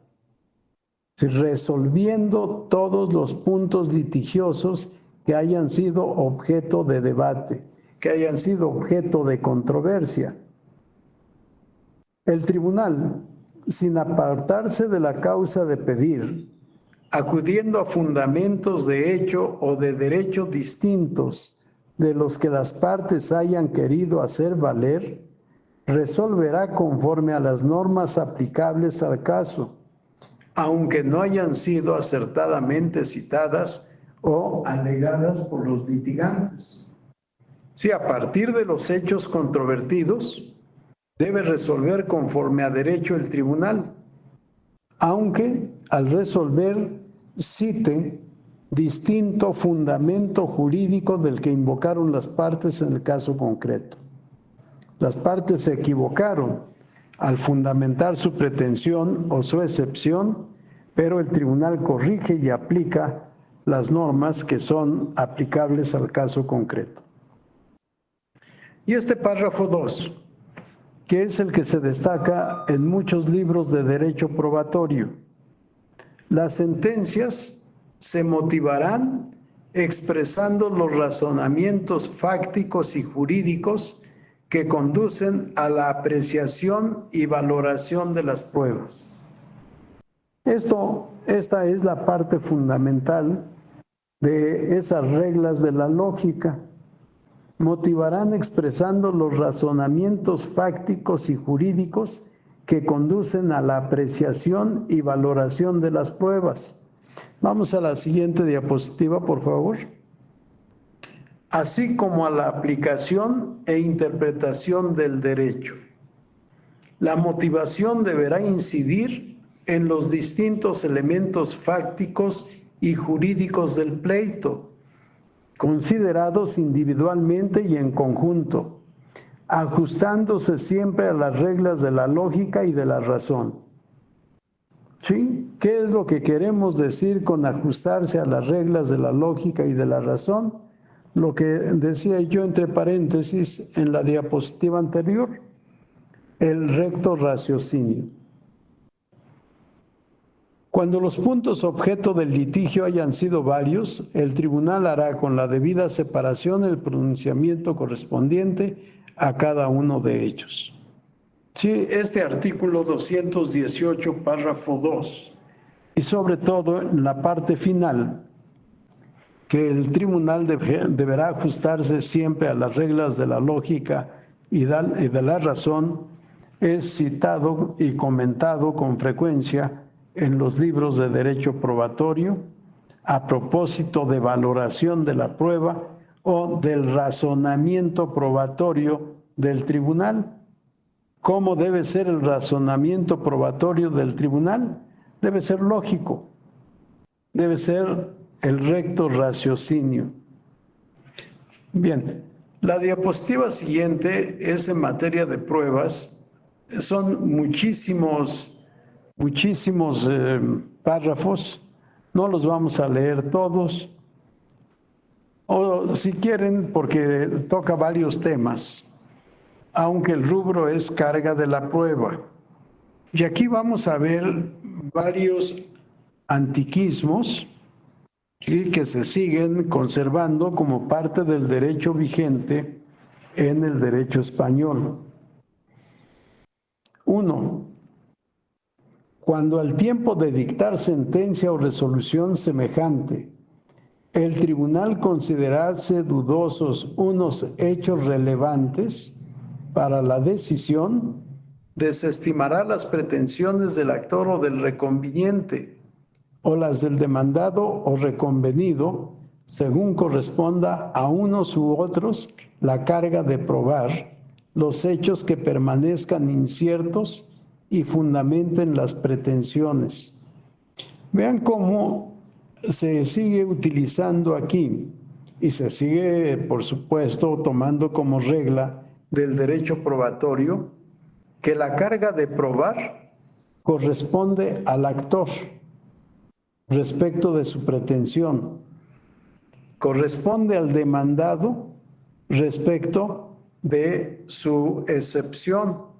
resolviendo todos los puntos litigiosos que hayan sido objeto de debate, que hayan sido objeto de controversia. El tribunal, sin apartarse de la causa de pedir, acudiendo a fundamentos de hecho o de derecho distintos de los que las partes hayan querido hacer valer, resolverá conforme a las normas aplicables al caso, aunque no hayan sido acertadamente citadas o alegadas por los litigantes. Si a partir de los hechos controvertidos, debe resolver conforme a derecho el tribunal, aunque al resolver cite distinto fundamento jurídico del que invocaron las partes en el caso concreto. Las partes se equivocaron al fundamentar su pretensión o su excepción, pero el tribunal corrige y aplica las normas que son aplicables al caso concreto. Y este párrafo 2, que es el que se destaca en muchos libros de derecho probatorio. Las sentencias se motivarán expresando los razonamientos fácticos y jurídicos que conducen a la apreciación y valoración de las pruebas. Esta es la parte fundamental de esas reglas de la lógica. Motivarán expresando los razonamientos fácticos y jurídicos que conducen a la apreciación y valoración de las pruebas. Vamos a la siguiente diapositiva, por favor. Así como a la aplicación e interpretación del derecho. La motivación deberá incidir en los distintos elementos fácticos y jurídicos del pleito, considerados individualmente y en conjunto, ajustándose siempre a las reglas de la lógica y de la razón. ¿Sí? ¿Qué es lo que queremos decir con ajustarse a las reglas de la lógica y de la razón? Lo que decía yo entre paréntesis en la diapositiva anterior, el recto raciocinio. Cuando los puntos objeto del litigio hayan sido varios, el tribunal hará con la debida separación el pronunciamiento correspondiente a cada uno de ellos. Sí, este artículo 218, párrafo 2, y sobre todo en la parte final, que el tribunal deberá ajustarse siempre a las reglas de la lógica y de la razón, es citado y comentado con frecuencia en los libros de derecho probatorio a propósito de valoración de la prueba o del razonamiento probatorio del tribunal. ¿Cómo debe ser el razonamiento probatorio del tribunal? Debe ser lógico, debe ser el recto raciocinio. Bien, la diapositiva siguiente es en materia de pruebas. Son muchísimos párrafos, no los vamos a leer todos, o si quieren, porque toca varios temas, aunque el rubro es carga de la prueba. Y aquí vamos a ver varios antiquismos, ¿sí?, que se siguen conservando como parte del derecho vigente en el derecho español. 1. Cuando al tiempo de dictar sentencia o resolución semejante, el tribunal considerase dudosos unos hechos relevantes para la decisión, desestimará las pretensiones del actor o del reconveniente, o las del demandado o reconvenido, según corresponda a unos u otros la carga de probar los hechos que permanezcan inciertos y fundamenten las pretensiones. Vean cómo se sigue utilizando aquí y se sigue, por supuesto, tomando como regla del derecho probatorio que la carga de probar corresponde al actor respecto de su pretensión, corresponde al demandado respecto de su excepción,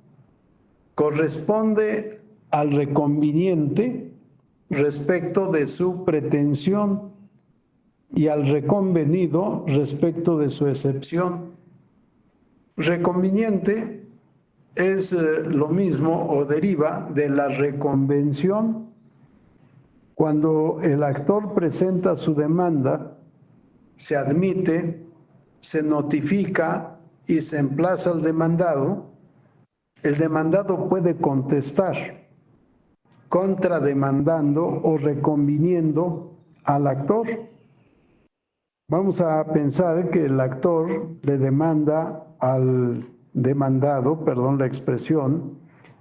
corresponde al reconveniente respecto de su pretensión, y al reconvenido respecto de su excepción. Reconveniente es lo mismo o deriva de la reconvención. Cuando el actor presenta su demanda, se admite, se notifica y se emplaza al demandado. El demandado puede contestar, contrademandando o reconviniendo al actor. Vamos a pensar que el actor le demanda al demandado, perdón la expresión,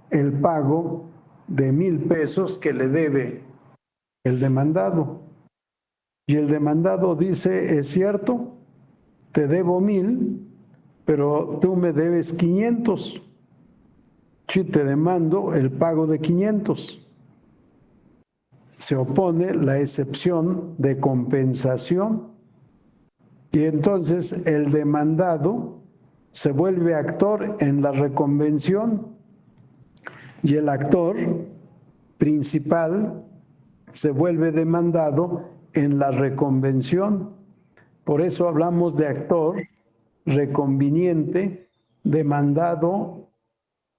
el pago de 1,000 pesos que le debe el demandado. Y el demandado dice, es cierto, te debo 1,000, pero tú me debes 500. Sí, te demando el pago de 500. Se opone la excepción de compensación y entonces el demandado se vuelve actor en la reconvención y el actor principal se vuelve demandado en la reconvención. Por eso hablamos de actor, reconveniente, demandado,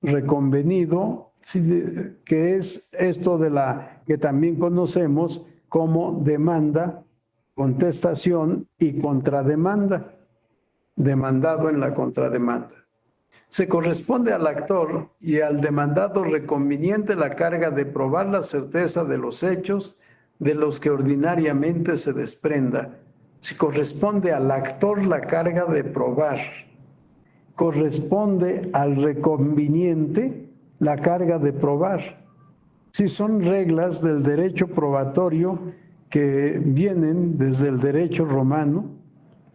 reconvenido, que es esto de la que también conocemos como demanda, contestación y contrademanda, demandado en la contrademanda. Se corresponde al actor y al demandado reconveniente la carga de probar la certeza de los hechos de los que ordinariamente se desprenda. Se corresponde al actor la carga de probar. Corresponde al reconveniente la carga de probar. Sí, son reglas del derecho probatorio que vienen desde el derecho romano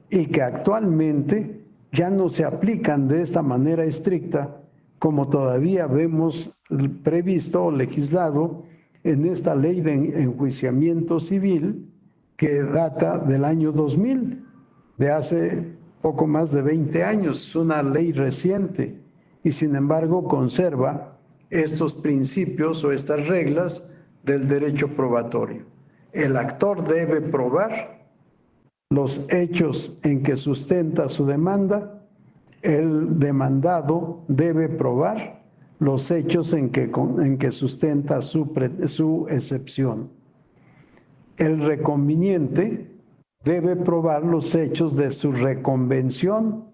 y que actualmente ya no se aplican de esta manera estricta como todavía vemos previsto o legislado en esta ley de enjuiciamiento civil que data del año 2000, de hace poco más de 20 años. Es una ley reciente y sin embargo conserva estos principios o estas reglas del derecho probatorio. El actor debe probar los hechos en que sustenta su demanda, el demandado debe probar los hechos en que sustenta su excepción. El reconveniente debe probar los hechos de su reconvención.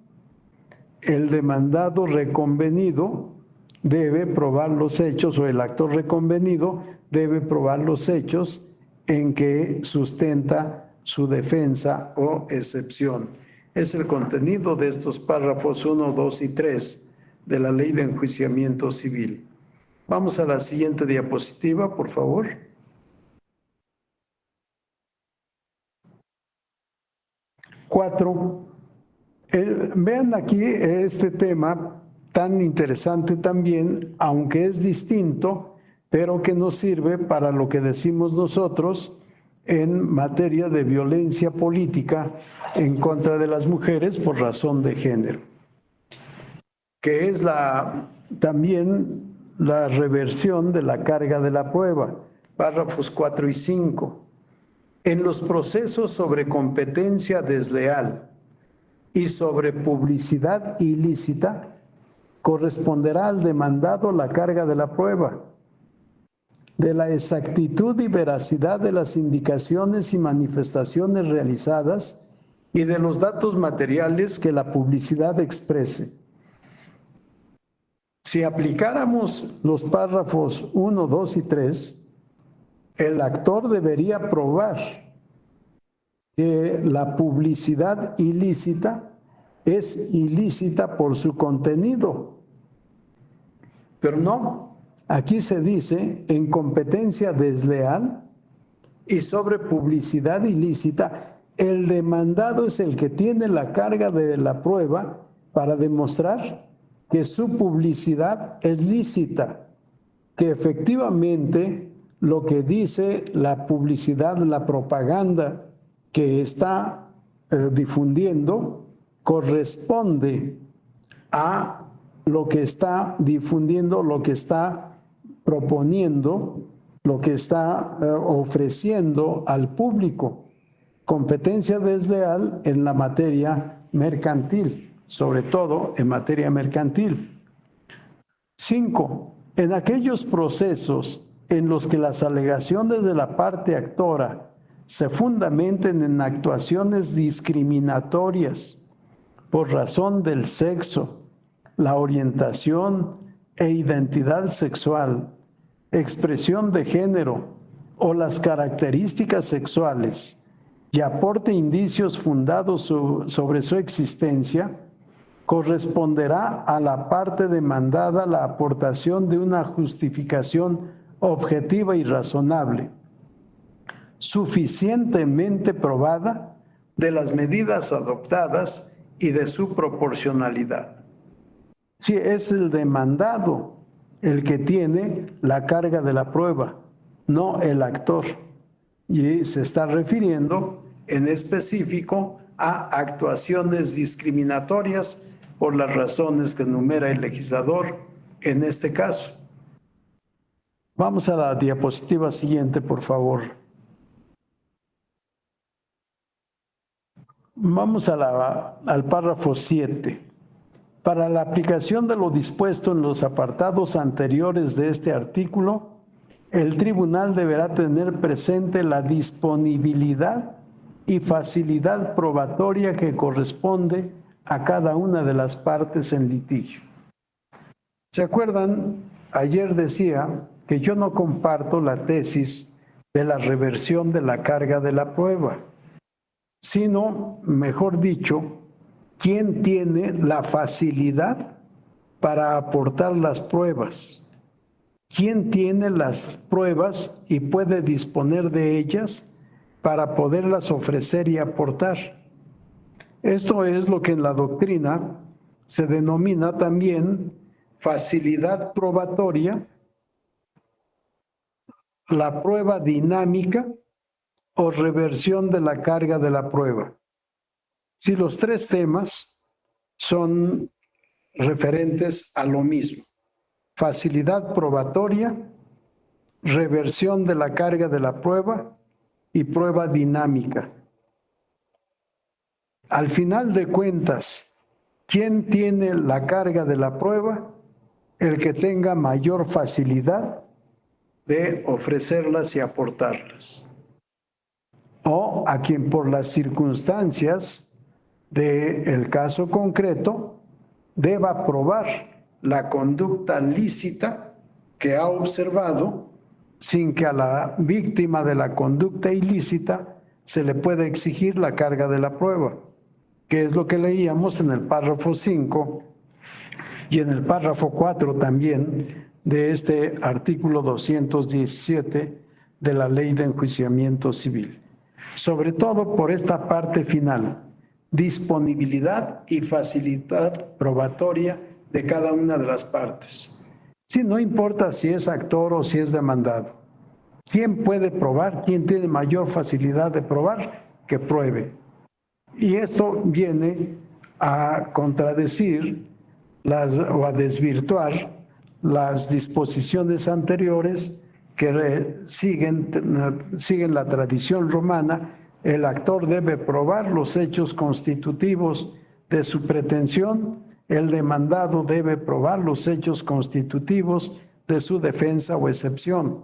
El demandado reconvenido debe probar los hechos, o el actor reconvenido debe probar los hechos en que sustenta su defensa o excepción. Es el contenido de estos párrafos 1, 2 y 3 de la Ley de Enjuiciamiento Civil. Vamos a la siguiente diapositiva, por favor. Cuatro. Vean aquí este tema tan interesante también, aunque es distinto, pero que nos sirve para lo que decimos nosotros en materia de violencia política en contra de las mujeres por razón de género, que es también la reversión de la carga de la prueba, párrafos 4 y 5. En los procesos sobre competencia desleal y sobre publicidad ilícita, corresponderá al demandado la carga de la prueba, de la exactitud y veracidad de las indicaciones y manifestaciones realizadas y de los datos materiales que la publicidad exprese. Si aplicáramos los párrafos 1, 2 y 3, el actor debería probar que la publicidad ilícita es ilícita por su contenido. Pero no, aquí se dice en competencia desleal y sobre publicidad ilícita, el demandado es el que tiene la carga de la prueba para demostrar que su publicidad es lícita, que efectivamente lo que dice la publicidad, la propaganda que está difundiendo, corresponde a lo que está difundiendo, lo que está proponiendo, lo que está ofreciendo al público. competencia desleal en la materia mercantil, sobre todo en materia mercantil. 5. En aquellos procesos en los que las alegaciones de la parte actora se fundamenten en actuaciones discriminatorias por razón del sexo, la orientación e identidad sexual, expresión de género o las características sexuales, y aporte indicios fundados sobre su existencia, corresponderá a la parte demandada la aportación de una justificación objetiva y razonable, suficientemente probada, de las medidas adoptadas y de su proporcionalidad. Sí, es el demandado el que tiene la carga de la prueba, no el actor. Y se está refiriendo en específico a actuaciones discriminatorias por las razones que enumera el legislador en este caso. Vamos a la diapositiva siguiente, por favor. Vamos al párrafo 7. Para la aplicación de lo dispuesto en los apartados anteriores de este artículo, el tribunal deberá tener presente la disponibilidad y facilidad probatoria que corresponde a cada una de las partes en litigio. ¿Se acuerdan? Ayer decía que yo no comparto la tesis de la reversión de la carga de la prueba, sino, mejor dicho, ¿quién tiene la facilidad para aportar las pruebas? ¿Quién tiene las pruebas y puede disponer de ellas para poderlas ofrecer y aportar? Esto es lo que en la doctrina se denomina también facilidad probatoria, la prueba dinámica o reversión de la carga de la prueba. Si los tres temas son referentes a lo mismo: facilidad probatoria, reversión de la carga de la prueba y prueba dinámica. Al final de cuentas, ¿quién tiene la carga de la prueba? El que tenga mayor facilidad de ofrecerlas y aportarlas. O a quien por las circunstancias del caso concreto deba probar la conducta lícita que ha observado sin que a la víctima de la conducta ilícita se le pueda exigir la carga de la prueba, que es lo que leíamos en el párrafo 5 y en el párrafo 4 también de este artículo 217 de la Ley de Enjuiciamiento Civil. Sobre todo por esta parte final, disponibilidad y facilidad probatoria de cada una de las partes. Sí, no importa si es actor o si es demandado. ¿Quién puede probar? ¿Quién tiene mayor facilidad de probar? Que pruebe. Y esto viene a contradecir o a desvirtuar las disposiciones anteriores que siguen la tradición romana. El actor debe probar los hechos constitutivos de su pretensión, el demandado debe probar los hechos constitutivos de su defensa o excepción.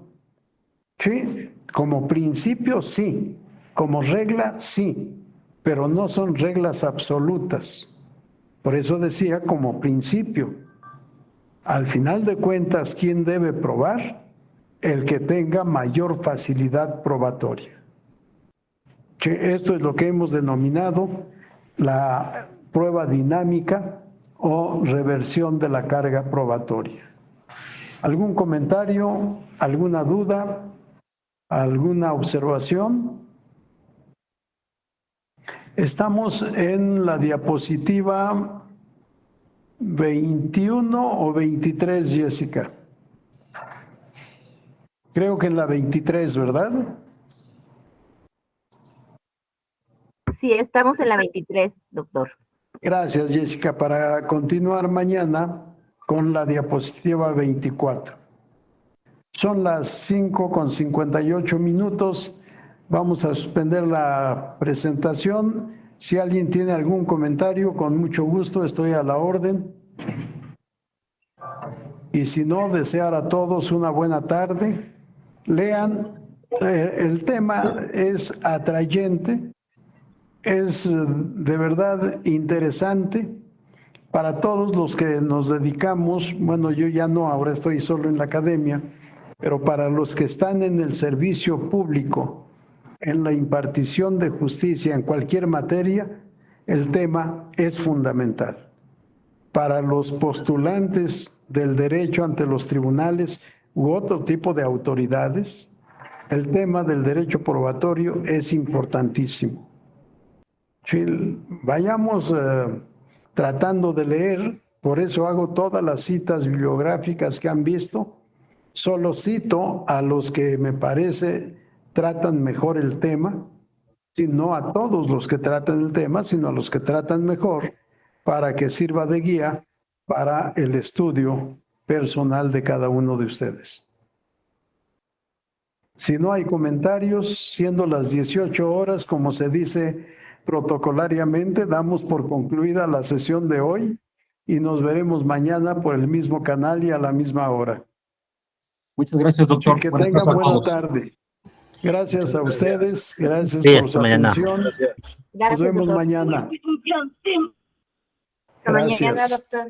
Sí, como principio sí, como regla sí, pero no son reglas absolutas. Por eso decía como principio. Al final de cuentas, ¿quién debe probar? El que tenga mayor facilidad probatoria. Que esto es lo que hemos denominado la prueba dinámica o reversión de la carga probatoria. ¿Algún comentario? ¿Alguna duda? ¿Alguna observación? Estamos en la diapositiva 21 o 23, Jessica. Creo que en la 23, ¿verdad? Sí, estamos en la 23, doctor. Gracias, Jessica. Para continuar mañana con la diapositiva 24. Son las 5:58. Vamos a suspender la presentación. Si alguien tiene algún comentario, con mucho gusto estoy a la orden. Y si no, desear a todos una buena tarde. Lean, el tema es atrayente, es de verdad interesante para todos los que nos dedicamos. Bueno, yo ya no, ahora estoy solo en la academia, pero para los que están en el servicio público, en la impartición de justicia en cualquier materia, el tema es fundamental. Para los postulantes del derecho ante los tribunales u otro tipo de autoridades, el tema del derecho probatorio es importantísimo. Sí, vayamos tratando de leer, por eso hago todas las citas bibliográficas que han visto. Solo cito a los que me parece tratan mejor el tema, y no a todos los que tratan el tema, sino a los que tratan mejor, para que sirva de guía para el estudio personal de cada uno de ustedes. Si no hay comentarios, siendo las 18 horas, como se dice protocolariamente, damos por concluida la sesión de hoy y nos veremos mañana por el mismo canal y a la misma hora. Muchas gracias, doctor. Y que Buenas tengan tardes a buena todos. tarde. Gracias a ustedes, gracias Sí, por hasta su mañana. atención. Gracias. Nos vemos doctor. mañana. Hasta mañana, Gracias. doctor.